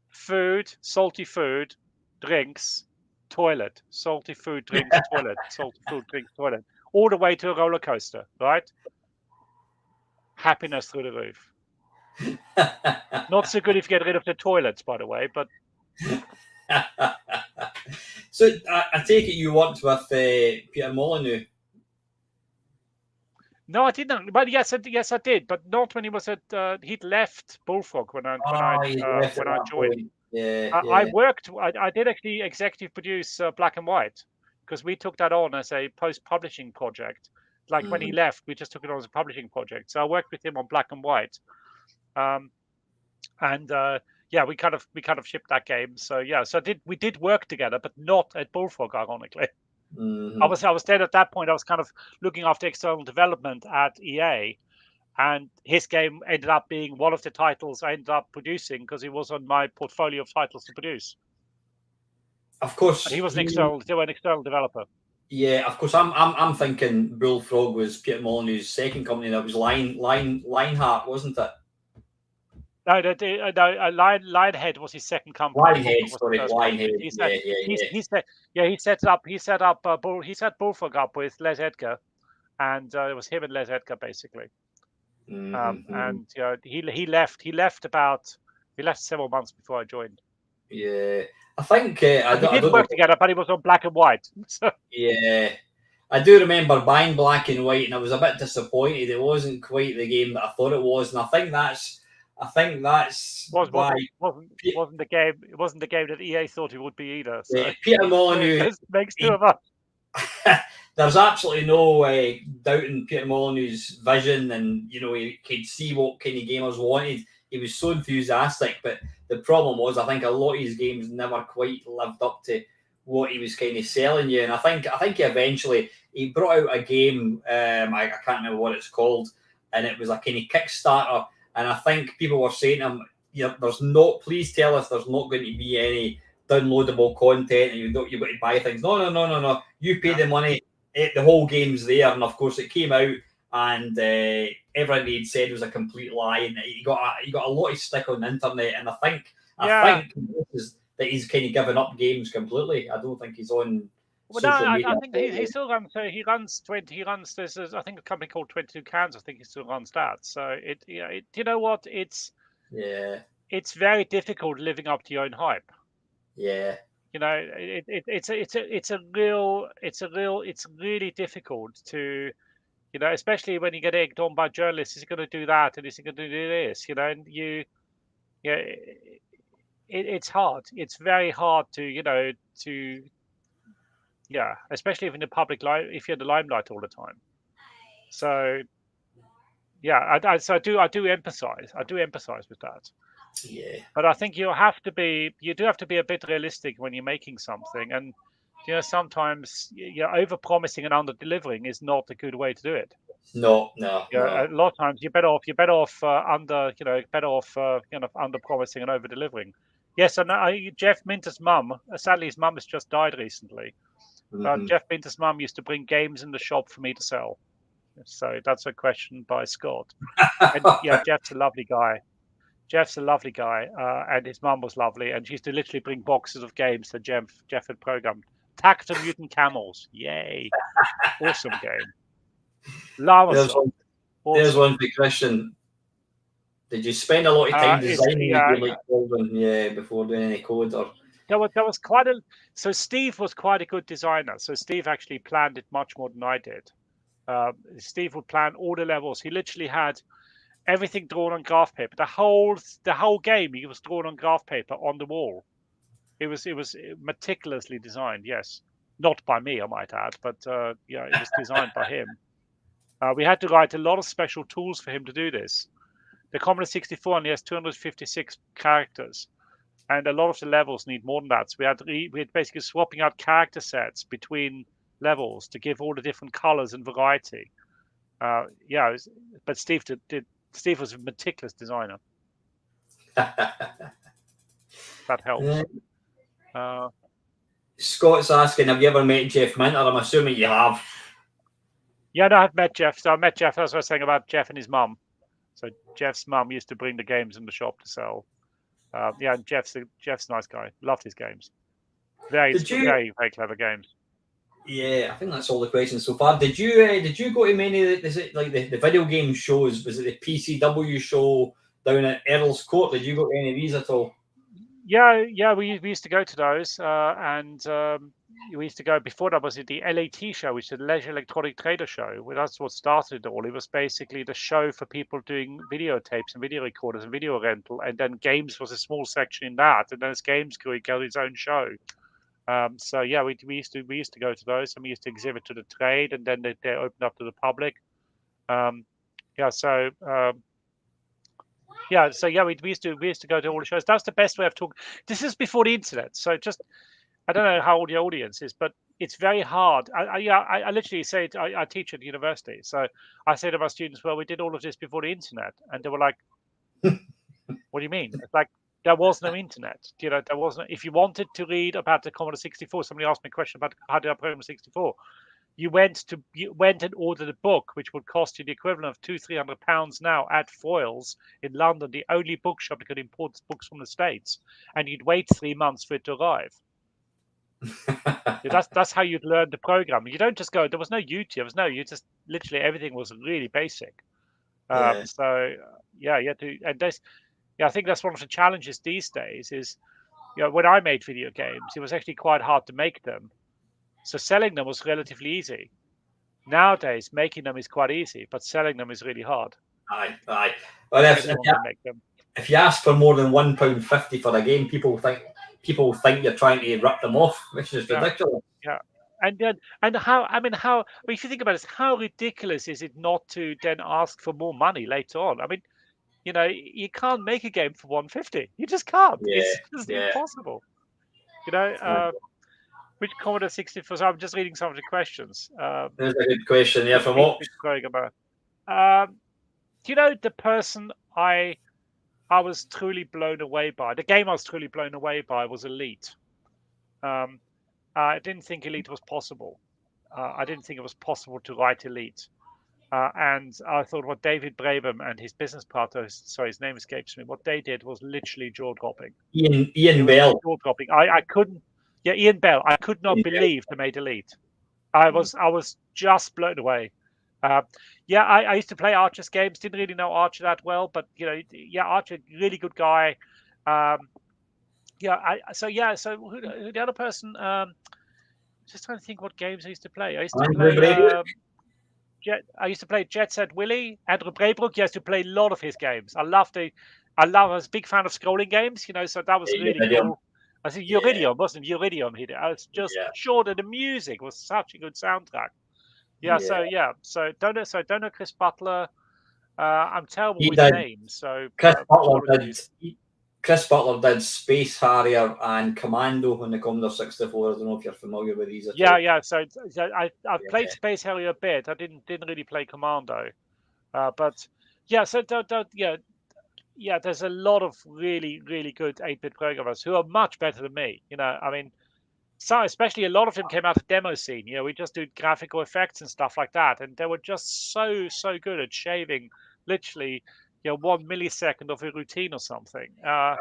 [SPEAKER 2] food, salty food, drinks, toilet, salty food, drinks, toilet, salty food, drinks, toilet, all the way to a roller coaster, right? Happiness through the roof. Not so good if you get rid of the toilets, by the way, but.
[SPEAKER 1] So I take it you worked with Peter Molyneux.
[SPEAKER 2] No, I didn't. But yes, I did. But not when he was he'd left Bullfrog when I joined. I worked. I did actually executive produce Black and White because we took that on as a post-publishing project. Like when he left, we just took it on as a publishing project. So I worked with him on Black and White. We kind of shipped that game. So we did work together, but not at Bullfrog, ironically.
[SPEAKER 1] Mm-hmm.
[SPEAKER 2] I was there at that point. I was kind of looking after external development at EA, and his game ended up being one of the titles I ended up producing because it was on my portfolio of titles to produce.
[SPEAKER 1] Of course,
[SPEAKER 2] and he was an external developer.
[SPEAKER 1] Yeah, of course. I'm thinking Bullfrog was Peter Molyneux's second company. That was Lionheart, wasn't it?
[SPEAKER 2] No, Lionhead was his second company.
[SPEAKER 1] Lionhead.
[SPEAKER 2] He set Bullfrog up with Les Edgar, and it was him and Les Edgar basically.
[SPEAKER 1] Mm-hmm.
[SPEAKER 2] And he left about He left several months before I joined.
[SPEAKER 1] Yeah, I think
[SPEAKER 2] we didn't work together, but it was on black and white. So.
[SPEAKER 1] Yeah, I do remember buying black and white, and I was a bit disappointed. It wasn't quite the game that I thought it was, and I think that's why
[SPEAKER 2] wasn't the game. It wasn't the game that EA thought it would be either. So
[SPEAKER 1] Peter Molyneux
[SPEAKER 2] makes two of us.
[SPEAKER 1] There's absolutely no doubting Peter Molyneux's vision, and he could see what kind of gamers wanted. He was so enthusiastic, but the problem was, I think a lot of his games never quite lived up to what he was kind of selling you. And I think he brought out a game. I can't remember what it's called, and it was a kind of Kickstarter. And I think people were saying to him, please tell us there's not going to be any downloadable content, and you've got to buy things. No. You pay the money. The whole game's there, and of course it came out, and everything he'd said was a complete lie, and he got a lot of stick on the internet. And I think that he's kind of given up games completely. I don't think he's on. Social media.
[SPEAKER 2] I think he still runs. He runs 20. He runs. There's I think a company called 22 Cans. I think he still runs that. So you know what? It's very difficult living up to your own hype.
[SPEAKER 1] Yeah.
[SPEAKER 2] It's really difficult to, especially when you get egged on by journalists. Is he going to do that? And is he going to do this? And it's hard. It's very hard to, especially if in the public light, if you're in the limelight all the time. So, I do empathize. I do empathize with that.
[SPEAKER 1] Yeah.
[SPEAKER 2] But I think you do have to be a bit realistic when you're making something, and sometimes over promising and under delivering is not a good way to do it.
[SPEAKER 1] No.
[SPEAKER 2] A lot of times you're better off under promising and over delivering. Yes, and Jeff Minter's mum. Sadly, his mum has just died recently. Jeff Minter's mum used to bring games in the shop for me to sell. So that's a question by Scott. And, Jeff's a lovely guy. And his mum was lovely, and she used to literally bring boxes of games that Jeff had programmed. Tacta Mutant Camels, yay! Awesome game.
[SPEAKER 1] There's one big question. Did you spend a lot of time designing like Cauldron, before doing any code? Or
[SPEAKER 2] there was so Steve was quite a good designer. So Steve actually planned it much more than I did. Steve would plan all the levels. He literally had everything drawn on graph paper. The whole game he was drawn on graph paper on the wall. It was meticulously designed. Yes, not by me, I might add, but it was designed by him. We had to write a lot of special tools for him to do this. The Commodore 64 only has 256 characters, and a lot of the levels need more than that. So we had basically swapping out character sets between levels to give all the different colors and variety. But Steve Steve was a meticulous designer. That helps.
[SPEAKER 1] Scott's asking, have you ever met Jeff Minter? I'm assuming you have.
[SPEAKER 2] Yeah, no, I've met Jeff. So I met Jeff. That's what I was saying about Jeff and his mum. So Jeff's mum used to bring the games in the shop to sell. Jeff's a nice guy. Loved his games. Very, very clever games.
[SPEAKER 1] Yeah, I think that's all the questions so far. Did you go to many of the video game shows? Was it the PCW show down at Earl's Court? Did you go to any of these at all?
[SPEAKER 2] Yeah, we used to go to those, and we used to go before that was at the LAT show, which is the Leisure Electronic Trader Show. Well, that's what started it all. It was basically the show for people doing videotapes and video recorders and video rental, and then games was a small section in that, and then as games grew, it got its own show. We used to go to those, and we used to exhibit to the trade, and then they opened up to the public. We used to go to all the shows. That's the best way of talking. This is before the internet, so I don't know how old your audience is, but it's very hard. I literally say I teach at university, so I say to my students, well, we did all of this before the internet, and they were like, what do you mean? It's like, there was no internet. There wasn't. If you wanted to read about the Commodore 64, somebody asked me a question about how did I program 64. You went and ordered a book, which would cost you the equivalent of £200-300 now at Foyles in London, the only bookshop that could import books from the States, and you'd wait 3 months for it to arrive. That's how you'd learn the program. You don't just go. There was no YouTube. You just literally everything was really basic. You had to, and I think that's one of the challenges these days. Is when I made video games, it was actually quite hard to make them. So selling them was relatively easy. Nowadays, making them is quite easy, but selling them is really hard.
[SPEAKER 1] Aye. Well,
[SPEAKER 2] Everyone can make them.
[SPEAKER 1] If you ask for more than £1.50 for a game, people think you're trying to rip them off, which is ridiculous.
[SPEAKER 2] Yeah. And if you think about it, how ridiculous is it not to then ask for more money later on? I mean, you can't make a game for £150. You just can't. It's just impossible. Which Commodore 64? So I'm just reading some of the questions.
[SPEAKER 1] There's a good question there from Ox.
[SPEAKER 2] The person I was truly blown away by, the game I was truly blown away by was Elite. I didn't think Elite was possible. I didn't think it was possible to write Elite. And I thought what David Braben and his business partner, sorry, his name escapes me, what they did was literally jaw-dropping.
[SPEAKER 1] Ian Bell.
[SPEAKER 2] Jaw-dropping. I couldn't. Yeah, Ian Bell. I could not believe they made Elite. I was just blown away. I used to play Archer's games. Didn't really know Archer that well, but Archer, really good guy. So the other person, just trying to think what games I used to play. I used to play Jet Set Willy. Andrew Braybrook. I used to play a lot of his games. I was a big fan of scrolling games, so that was really cool. I think Uridium, wasn't it? Uridium hit it. I was just sure that the music was such a good soundtrack. So don't know Chris Butler. I'm terrible with names. So
[SPEAKER 1] Chris Butler did Space Harrier and Commando on the Commodore 64. I don't know if you're familiar with these.
[SPEAKER 2] So I've played Space Harrier a bit. I didn't really play Commando, there's a lot of really, really good 8-bit programmers who are much better than me. So especially a lot of them came out of demo scene. We just do graphical effects and stuff like that, and they were just so good at shaving literally 1 millisecond of a routine or something. I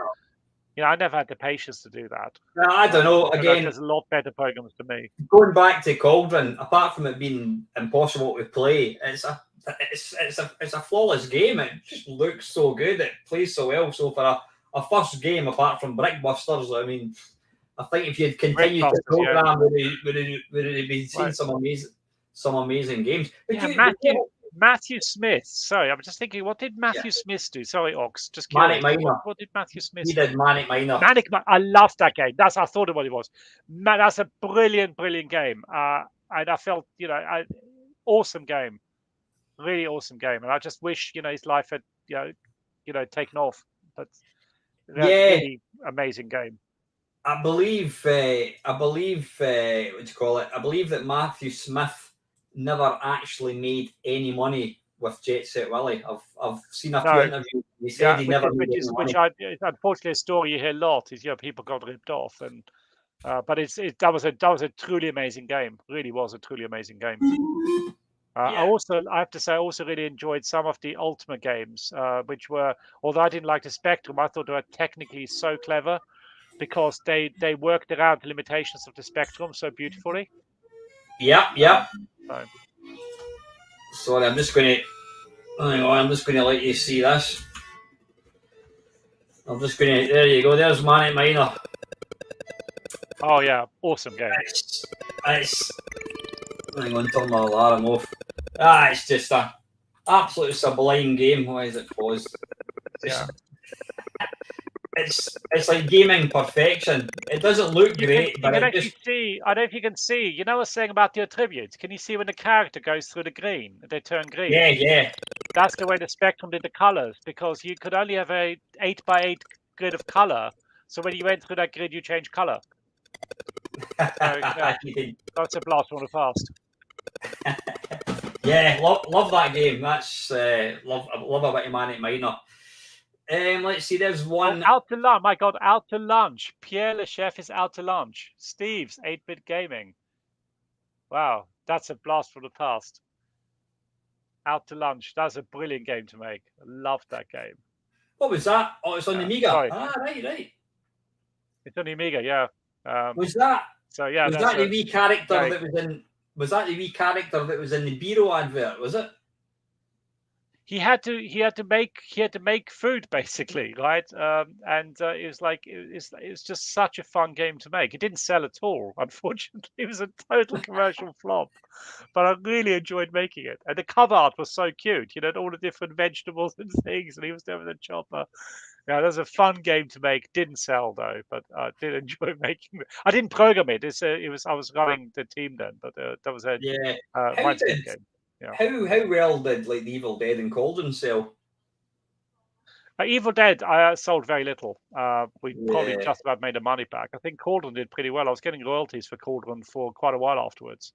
[SPEAKER 2] never had the patience to do that.
[SPEAKER 1] I don't know. Again,
[SPEAKER 2] there's a lot better programs than me.
[SPEAKER 1] Going back to Cauldron, apart from it being impossible to play, it's a flawless game. It just looks so good. It plays so well. So for a first game, apart from Brickbusters, I mean, I think if you'd continued to program, would have been seeing some amazing games. But
[SPEAKER 2] Matthew Smith. Sorry, I'm just thinking, what did Matthew Smith do? Sorry, Ox. Just
[SPEAKER 1] Manic Miner.
[SPEAKER 2] What did Matthew Smith
[SPEAKER 1] do? He did Manic Miner.
[SPEAKER 2] I loved that game. I thought of what it was. That's a brilliant game. And I felt, awesome game. Really awesome game. And I just wish, his life had, taken off. But really amazing game.
[SPEAKER 1] I believe what do you call it? I believe that Matthew Smith never actually made any money with Jet Set Willy. I've seen a few interviews. He said he never made any money.
[SPEAKER 2] Unfortunately, a story you hear a lot is people got ripped off, and but that was a truly amazing game. Really was a truly amazing game. I have to say, I also really enjoyed some of the Ultima games, which were, although I didn't like the Spectrum, I thought they were technically so clever because they worked around the limitations of the Spectrum so beautifully.
[SPEAKER 1] Yeah. Sorry, I'm just going to let you see this. There you go. There's Manic Miner.
[SPEAKER 2] Oh yeah, awesome game.
[SPEAKER 1] Hang on, turn my alarm off. It's just a absolute sublime game. Why is it paused? It's like gaming perfection. It doesn't look great, but
[SPEAKER 2] I don't know if you can see. I was saying about the attributes. Can you see when the character goes through the green? They turn green.
[SPEAKER 1] Yeah.
[SPEAKER 2] That's the way the Spectrum did the colors, because you could only have a 8x8 grid of color. So when you went through that grid, you change color. So, that's a blast from the past.
[SPEAKER 1] Love that game. That's love a bit of Manic Miner. Let's see. There's one.
[SPEAKER 2] Out to lunch. My God, out to lunch. Pierre Le Chef is out to lunch. Steve's 8-bit gaming. Wow, that's a blast from the past. Out to lunch. That's a brilliant game to make. I love that game.
[SPEAKER 1] What was that? Oh, it's on the Amiga.
[SPEAKER 2] Sorry.
[SPEAKER 1] Right.
[SPEAKER 2] It's on the Amiga, yeah.
[SPEAKER 1] Was that?
[SPEAKER 2] So yeah.
[SPEAKER 1] Was that the wee character that was in? Was that the wee character that was in the Biro advert? Was it?
[SPEAKER 2] he had to make food basically, right? And it was like it was just such a fun game to make. It didn't sell at all, unfortunately. It was a total commercial flop, but I really enjoyed making it. And the cover art was so cute, all the different vegetables and things, and he was there with a chopper. Yeah, that was a fun game to make. Didn't sell though, but I did enjoy making it. I didn't program it. I was running the team then, but that was a
[SPEAKER 1] Yeah. How
[SPEAKER 2] Mindscape
[SPEAKER 1] did
[SPEAKER 2] game. Yeah.
[SPEAKER 1] how well did like the Evil Dead and Cauldron sell?
[SPEAKER 2] Evil Dead, I sold very little. We probably
[SPEAKER 1] Yeah.
[SPEAKER 2] just about made the money back. I think Cauldron did pretty well. I was getting royalties for Cauldron for quite a while afterwards.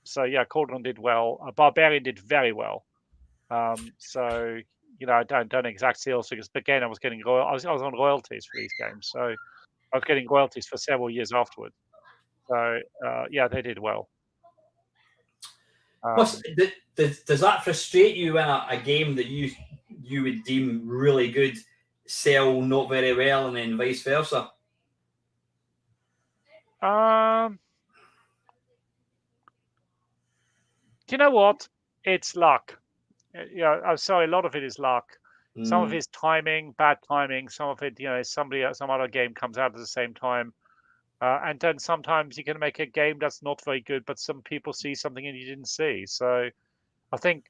[SPEAKER 2] So yeah, Cauldron did well. Barbarian did very well. So I don't know exact sales figures, but again, I was getting I was on royalties for these games, so I was getting royalties for several years afterwards. So yeah, they did well.
[SPEAKER 1] Does that frustrate you when a game that you would deem really good sell not very well, and then vice versa?
[SPEAKER 2] Do you know what? It's luck. I'm sorry, a lot of it is luck. Some of it is timing, bad timing. Some of it, some other game comes out at the same time. And then sometimes you can make a game that's not very good, but some people see something and you didn't see. So I think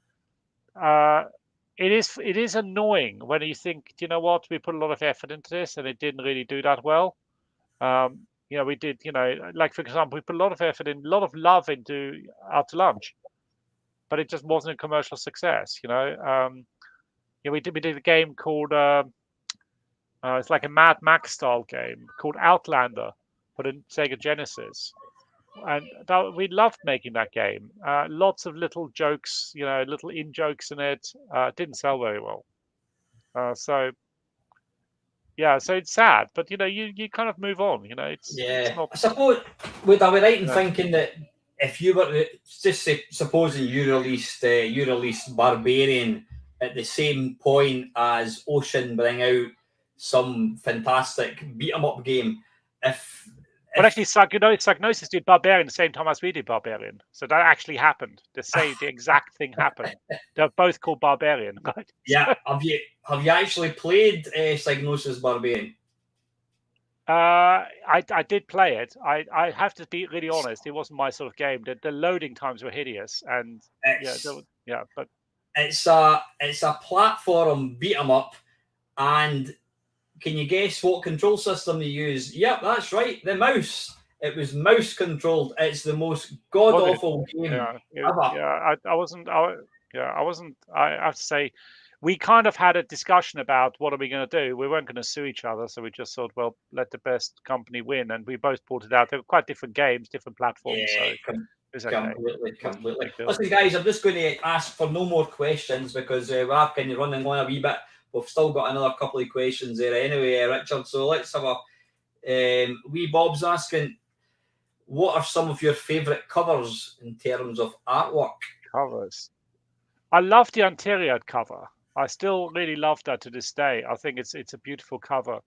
[SPEAKER 2] it is annoying when you think, do you know what, we put a lot of effort into this and it didn't really do that well. We did, like for example, we put a lot of effort in, a lot of love into Out to Lunch, but it just wasn't a commercial success. We did a game called it's like a Mad Max style game called Outlander for the Sega Genesis, and we loved making that game. Lots of little jokes, little in jokes in it. Didn't sell very well. So it's sad, but you kind of move on. It's not.
[SPEAKER 1] I suppose would I be right in thinking that if you were to, just supposing you released Barbarian at the same point as Ocean bring out some fantastic beat 'em up game,
[SPEAKER 2] Well, actually, Psygnosis did Barbarian the same time as we did Barbarian, so that actually happened. The exact thing happened. They're both called Barbarian, right?
[SPEAKER 1] Yeah. Have you actually played Psygnosis Barbarian?
[SPEAKER 2] I did play it. I have to be really honest. It wasn't my sort of game. The loading times were hideous, and but
[SPEAKER 1] it's a platform beat 'em up, and can you guess what control system they use? Yep, that's right, the mouse. It was mouse controlled. It's the most god awful game ever.
[SPEAKER 2] I wasn't. I have to say, we kind of had a discussion about what are we going to do. We weren't going to sue each other, so we just thought, well, let the best company win, and we both brought it out. They were quite different games, different platforms.
[SPEAKER 1] Yeah,
[SPEAKER 2] so okay.
[SPEAKER 1] completely. Listen, guys, I'm just going to ask for no more questions because we're kind of running on a wee bit. We've still got another couple of questions there anyway, Richard. So let's have a wee Bob's asking, what are some of your favourite covers in terms of artwork?
[SPEAKER 2] Covers. I love the Anterior cover. I still really love that to this day. I think it's a beautiful cover.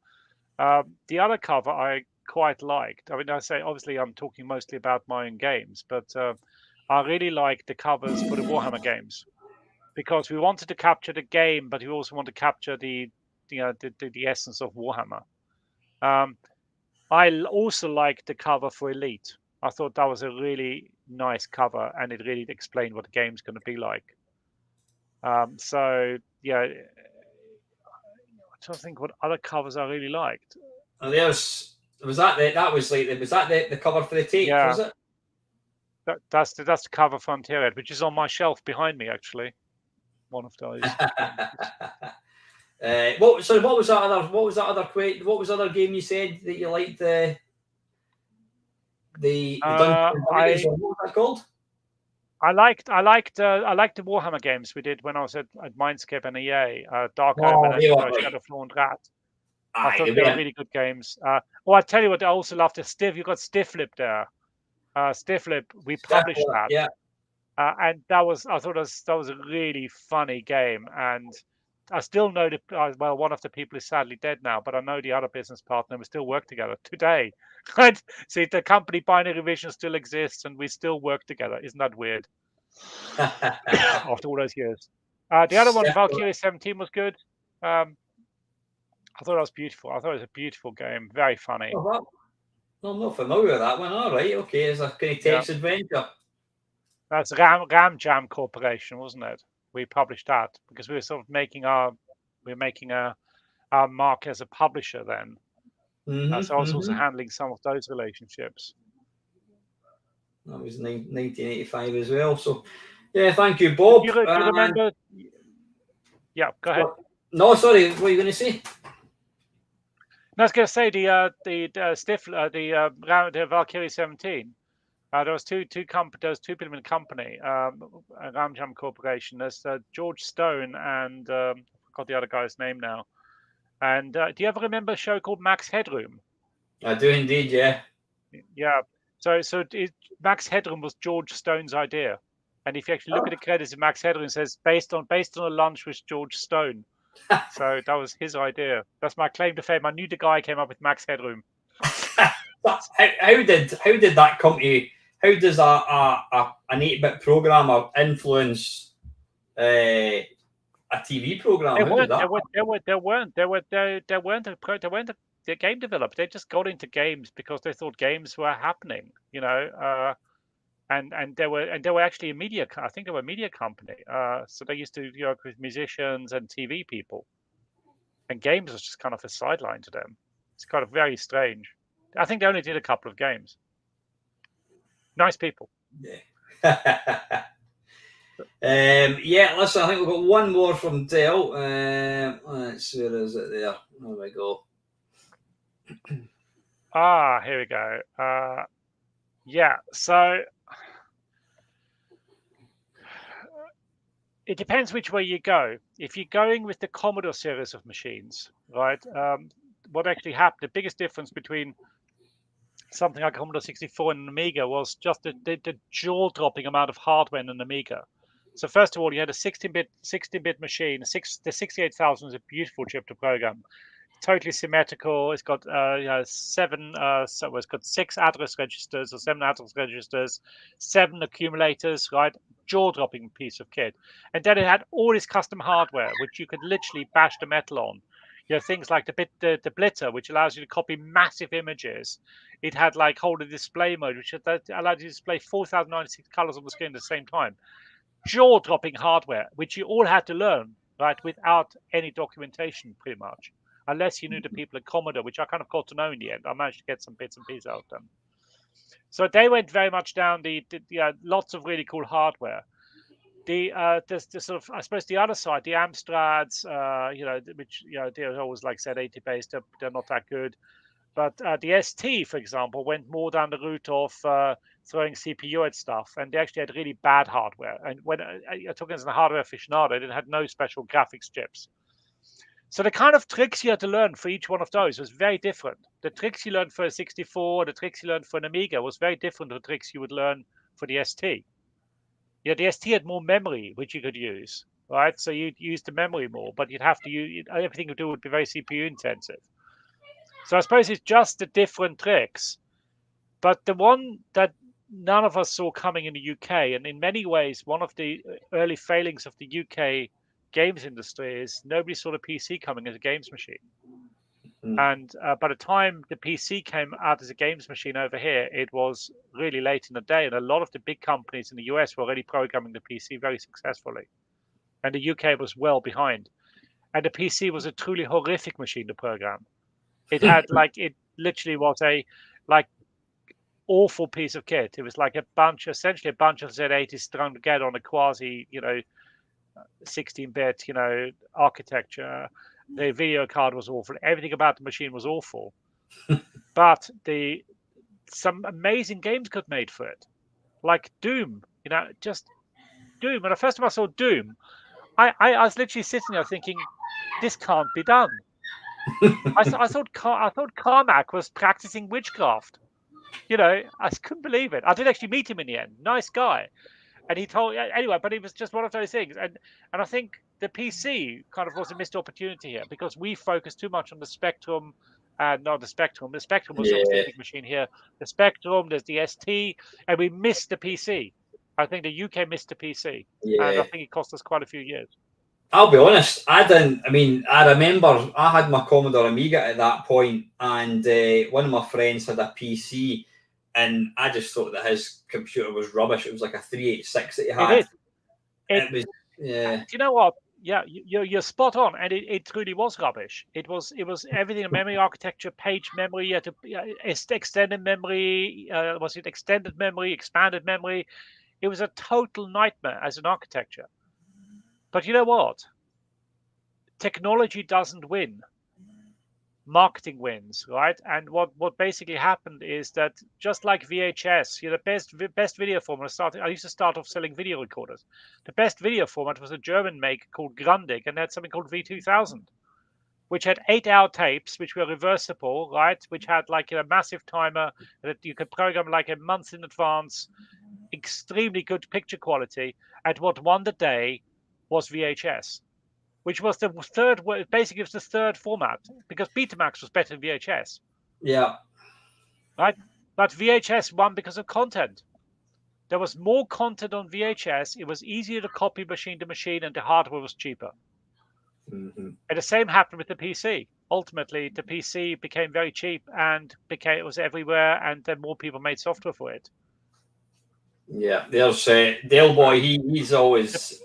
[SPEAKER 2] The other cover I quite liked. I mean, I say obviously I'm talking mostly about my own games, but I really like the covers for the Warhammer games because we wanted to capture the game, but we also want to capture the essence of Warhammer. I also liked the cover for Elite. I thought that was a really nice cover, and it really explained what the game's going to be like. So yeah, I'm trying to think what other covers I really liked.
[SPEAKER 1] And was that the cover for the tape?
[SPEAKER 2] Yeah,
[SPEAKER 1] was it?
[SPEAKER 2] That's the cover for Anterior, which is on my shelf behind me actually. One of those.
[SPEAKER 1] What was that other game you said that you liked? The Dungeons and Dragons one. What was that called?
[SPEAKER 2] I liked the Warhammer games we did when I was at Mindscape and EA. Dark Omen and Shadow Floor and Rat. I thought they were really good games. I tell you what, I also loved you've got Stifflip there. Stifflip, we published that.
[SPEAKER 1] Yeah.
[SPEAKER 2] And I thought that was a really funny game. And I still know one of the people is sadly dead now, but I know the other business partner. We still work together today. Right? See, the company Binary Vision still exists, and we still work together. Isn't that weird? After all those years. The other one, Valkyrie 17, was good. I thought it was beautiful. I thought it was a beautiful game, very funny.
[SPEAKER 1] Oh, no, I'm not familiar with that one. All right, okay, it's a kind of text adventure.
[SPEAKER 2] That's Ram Jam Corporation, wasn't it? We published that because we were sort of making our mark as a publisher then. So I was also handling some of those relationships.
[SPEAKER 1] That was 1985 as well. So, yeah, thank you, Bob.
[SPEAKER 2] Do you remember? Yeah, go ahead.
[SPEAKER 1] No, sorry, what are you going to say?
[SPEAKER 2] No, I was going to say the Valkyrie 17. There was two people in the company, Ramjam Corporation. There's George Stone and I forgot the other guy's name now. And do you ever remember a show called Max Headroom?
[SPEAKER 1] I do indeed, yeah.
[SPEAKER 2] Yeah. So Max Headroom was George Stone's idea, and if you actually look at the credits of Max Headroom, it says based on a lunch with George Stone. So that was his idea. That's my claim to fame. I knew the guy came up with Max Headroom.
[SPEAKER 1] How did that come to? How does an 8-bit programmer influence a TV program?
[SPEAKER 2] There weren't a game developer. They just got into games because they thought games were happening, and they were actually a media. I think they were a media company. So they used to work with musicians and TV people, and games was just kind of a sideline to them. It's kind of very strange. I think they only did a couple of games. Nice people.
[SPEAKER 1] Yeah. Listen, I think we've got one more from Dell. Let's see, where is it there? There we go.
[SPEAKER 2] Here we go. So it depends which way you go. If you're going with the Commodore series of machines, right? What actually happened, the biggest difference between something like Commodore 64 and an Amiga was just the jaw-dropping amount of hardware in an Amiga. So first of all, you had a 16-bit machine. The 68000 is a beautiful chip to program. Totally symmetrical. It's got it's got 6 address registers or 7 address registers, 7 accumulators, right? Jaw-dropping piece of kit. And then it had all this custom hardware, which you could literally bash the metal on. Things like the blitter, which allows you to copy massive images. It had like holder display mode, which allowed you to display 4096 colors on the screen at the same time. Jaw-dropping hardware, which you all had to learn, right, without any documentation, pretty much, unless you knew the people at Commodore, which I kind of got to know in the end. I managed to get some bits and pieces out of them. So they went very much down lots of really cool hardware. The sort of, I suppose, the other side, the Amstrads, which they're always, like I said, 80 based. They're not that good. But the ST, for example, went more down the route of throwing CPU at stuff, and they actually had really bad hardware. And when you're talking as a hardware aficionado, it had no special graphics chips. So the kind of tricks you had to learn for each one of those was very different. The tricks you learned for a 64, the tricks you learned for an Amiga was very different to the tricks you would learn for the ST. Yeah, the ST had more memory, which you could use, right? So you'd use the memory more, but you'd have to use everything you do would be very CPU intensive. So I suppose it's just the different tricks. But the one that none of us saw coming in the UK, and in many ways, one of the early failings of the UK games industry is nobody saw the PC coming as a games machine. And by the time the PC came out as a games machine over here, it was really late in the day. And a lot of the big companies in the US were already programming the PC very successfully. And the UK was well behind. And the PC was a truly horrific machine to program. It had it literally was a awful piece of kit. It was like essentially a bunch of Z80s strung together on a quasi, 16-bit, architecture. The video card was awful. Everything about the machine was awful. But some amazing games got made for it. Like Doom, just Doom. When the first time I saw Doom, I was literally sitting there thinking, this can't be done. I thought Carmack was practicing witchcraft. I couldn't believe it. I did actually meet him in the end. Nice guy. And he told anyway, but it was just one of those things. And I think the PC kind of was a missed opportunity here because we focused too much on the Spectrum and not the Spectrum. The Spectrum was obviously a big machine here. The Spectrum, there's the ST, and we missed the PC. I think the UK missed the PC. And I think it cost us quite a few years.
[SPEAKER 1] I'll be honest, I didn't. I mean, I remember I had my Commodore Amiga at that point, and one of my friends had a PC, and I just thought that his computer was rubbish. It was like a 386 that he
[SPEAKER 2] It
[SPEAKER 1] had.
[SPEAKER 2] is. It.
[SPEAKER 1] It was, yeah,
[SPEAKER 2] Do you know what? Yeah, you're spot on, and it truly was rubbish. It was everything: memory architecture, page memory, extended memory. Was it extended memory, expanded memory? It was a total nightmare as an architecture. But you know what? Technology doesn't win. Marketing wins, right? And what basically happened is that just like VHS, the best video format started. I used to start off selling video recorders. The best video format was a German maker called Grundig, and they had something called V2000, which had 8-hour tapes, which were reversible, right? Which had like a massive timer that you could program like a month in advance, extremely good picture quality. And what won the day was VHS, which was the third. Basically, it was the third format because Betamax was better than VHS,
[SPEAKER 1] yeah,
[SPEAKER 2] right? But VHS won because of content. There was more content on VHS. It was easier to copy machine to machine, and the hardware was cheaper.
[SPEAKER 1] mm-hmm.
[SPEAKER 2] And the same happened with the PC. Ultimately, the PC became very cheap and it was everywhere, and then more people made software for it.
[SPEAKER 1] Yeah. There's Dale Boy. He's always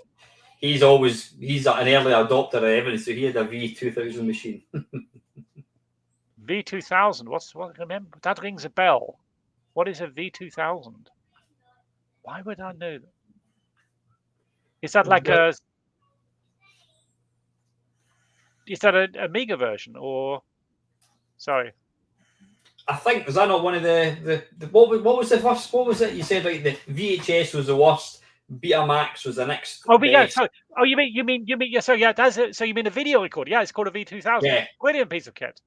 [SPEAKER 1] he's an early adopter of everything. So he had a V2000 machine.
[SPEAKER 2] V2000. What? Remember that rings a bell. What is a V2000? Why would I know that? Is that like a? Is that an Amiga version or? Sorry.
[SPEAKER 1] I think, was that not one of the what was the first? What was it you said? Like the VHS was the worst. Betamax was the next
[SPEAKER 2] Oh, but yeah.
[SPEAKER 1] best.
[SPEAKER 2] Sorry. Oh, you mean? Yeah. So yeah, that's it. So you mean a video recorder? Yeah, it's called a V2000.
[SPEAKER 1] Yeah.
[SPEAKER 2] Brilliant piece of kit.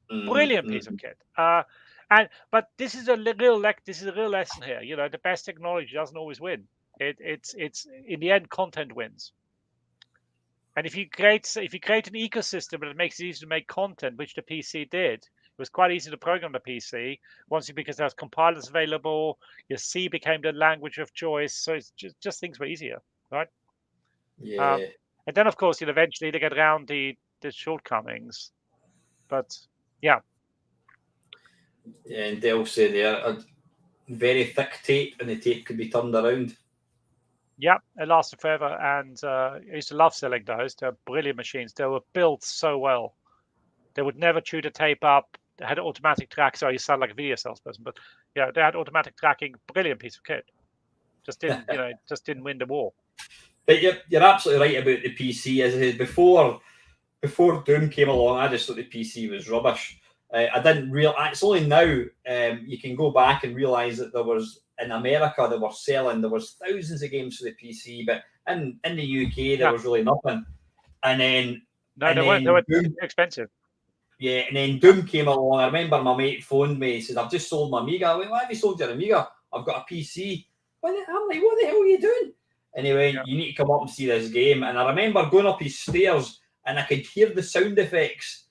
[SPEAKER 2] Brilliant piece of
[SPEAKER 1] Mm-hmm.
[SPEAKER 2] kit. But this is a real lesson here. The best technology doesn't always win. It's in the end, content wins. And if you create an ecosystem that makes it easy to make content, which the PC did, it was quite easy to program the PC because there was compilers available. Your C became the language of choice, so it's just things were easier, right?
[SPEAKER 1] Yeah.
[SPEAKER 2] And then of course, eventually they get around the shortcomings, but yeah.
[SPEAKER 1] And they'll say they're a very thick tape, and the tape could be turned around.
[SPEAKER 2] Yeah, it lasted forever, and I used to love selling those. They're brilliant machines. They were built so well. They would never chew the tape up. They had automatic track. Sorry, you sound like a video salesperson, but yeah, they had automatic tracking. Brilliant piece of kit. Just didn't win the war.
[SPEAKER 1] But you're absolutely right about the PC. As I said before Doom came along, I just thought the PC was rubbish. I didn't real. It's only now you can go back and realise that there was in America there was thousands of games for the PC, but in the UK there was really nothing. And then
[SPEAKER 2] they weren't Doom, expensive.
[SPEAKER 1] Yeah, and then Doom came along. I remember my mate phoned me. He said, "I've just sold my Amiga." I went, "Why have you sold your Amiga?" "I've got a PC." I'm like, "What the hell are you doing?" And he went, "You need to come up and see this game." And I remember going up his stairs, and I could hear the sound effects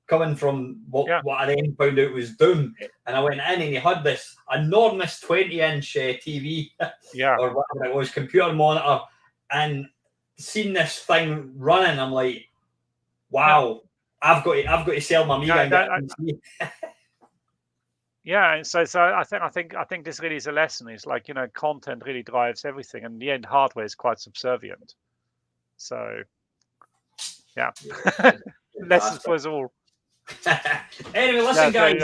[SPEAKER 1] coming from what I then found out was Doom. And I went in, and he had this enormous 20-inch TV, or whatever it was, computer monitor, and seen this thing running. I'm like, "Wow." I've got to sell my Amiga and get a
[SPEAKER 2] PC. So I think this really is a lesson. It's like, content really drives everything, and in the end, hardware is quite subservient. So, yeah, lessons for us all.
[SPEAKER 1] Anyway, listen, guys.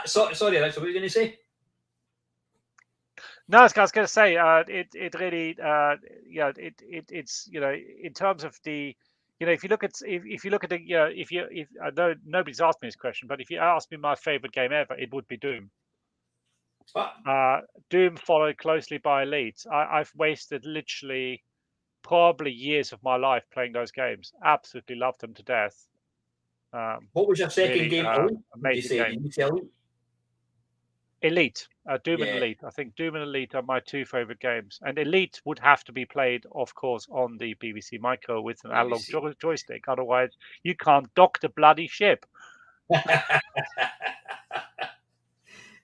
[SPEAKER 1] Sorry, Alex, what were you going to say?
[SPEAKER 2] No, I was going to say it really, it's in terms of the. If you look at the I know nobody's asked me this question, but if you ask me my favorite game ever, it would be Doom. Doom followed closely by Elite. I've wasted literally probably years of my life playing those games. Absolutely loved them to death.
[SPEAKER 1] What was your second game?
[SPEAKER 2] Amazing game.
[SPEAKER 1] Did you say
[SPEAKER 2] Elite, Doom and Elite. I think Doom and Elite are my two favorite games, and Elite would have to be played, of course, on the BBC Micro with an analog joystick. Otherwise, you can't dock the bloody ship.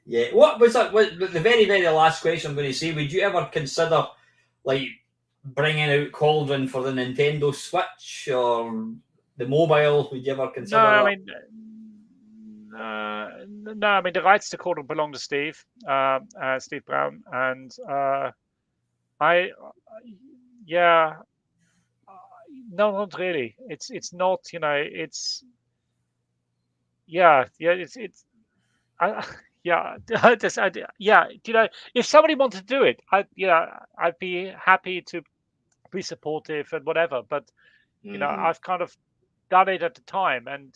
[SPEAKER 1] Yeah. What was that? The very, very last question I'm going to say. Would you ever consider, like, bringing out Cauldron for the Nintendo Switch or the mobile? Would you ever consider
[SPEAKER 2] No,
[SPEAKER 1] that?
[SPEAKER 2] I mean, no, I mean the rights to Cauldron belong to Steve Brown, and yeah, no, not really. It's not, it's it's yeah, if somebody wanted to do it, I'd be happy to be supportive and whatever. But I've kind of done it at the time, and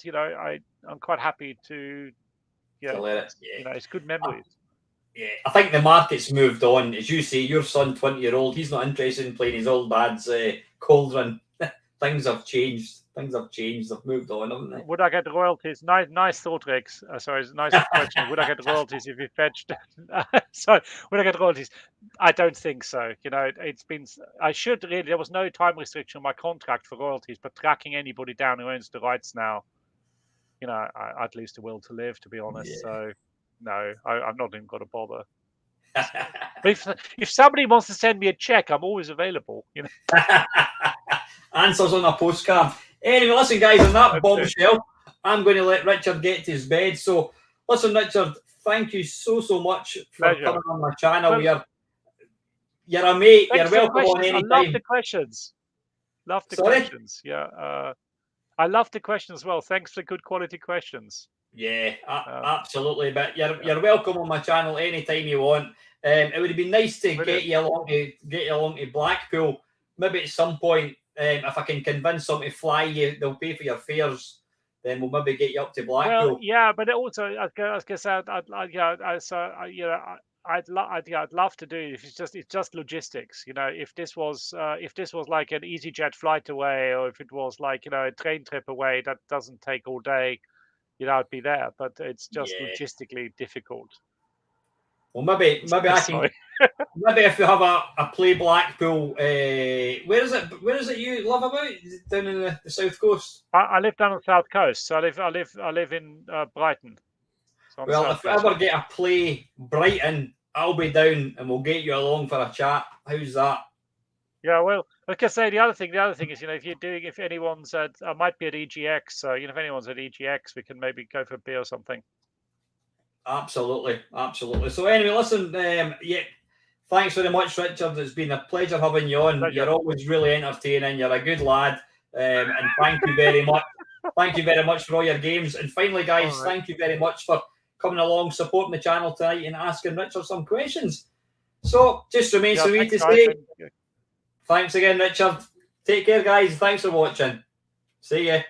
[SPEAKER 2] I'm quite happy to
[SPEAKER 1] To let it, yeah.
[SPEAKER 2] it's good memories.
[SPEAKER 1] Yeah, I think the market's moved on. As you say, your son, 20-year-old, he's not interested in playing his old dad's Cauldron. Things have changed. They've moved on, haven't they?
[SPEAKER 2] Would I get royalties? Nice thought, Rex. Sorry, nice question. Would I get royalties if you fetched? Sorry, would I get royalties? I don't think so. It's been. I should really. There was no time restriction on my contract for royalties, but tracking anybody down who owns the rights now, I'd lose the will to live, to be honest. Yeah. So, no, I'm not even going to bother. But if somebody wants to send me a check, I'm always available.
[SPEAKER 1] Answers on a postcard. Anyway, listen, guys, on that bombshell, I'm going to let Richard get to his bed. So, listen, Richard, thank you so much for coming on my channel. Well, you're a mate. You're welcome on any time.
[SPEAKER 2] I love the questions. Questions. Yeah. I love the questions as well. Thanks for good quality questions.
[SPEAKER 1] Yeah, absolutely. But you're welcome on my channel anytime you want. It would have been nice to get you along to Blackpool. Maybe at some point, if I can convince them to fly you, they'll pay for your fares. Then we'll maybe get you up to Blackpool.
[SPEAKER 2] Well, yeah, but also, I guess I'd love to do it. It's just logistics. If this was like an EasyJet flight away, or if it was like a train trip away that doesn't take all day, I'd be there. But it's just logistically difficult.
[SPEAKER 1] Well, maybe I can. Maybe if you have a play Blackpool, where is it you live about? Is it down in the south coast?
[SPEAKER 2] I live down on the south coast. So I live in Brighton. So
[SPEAKER 1] well, if I ever get a play Brighton, I'll be down and we'll get you along for a chat. How's that?
[SPEAKER 2] Yeah, well, like I say, the other thing is, if anyone's I might be at EGX, so if anyone's at EGX, we can maybe go for a beer or something.
[SPEAKER 1] Absolutely. So anyway, listen, thanks very much, Richard. It's been a pleasure having you on. Pleasure. You're always really entertaining. You're a good lad, and thank you very much. Thank you very much for all your games. And finally, guys, thank you very much for coming along, supporting the channel tonight, and asking Richard some questions. So just remains for me to say, thanks again, Richard. Take care, guys. Thanks for watching. See ya.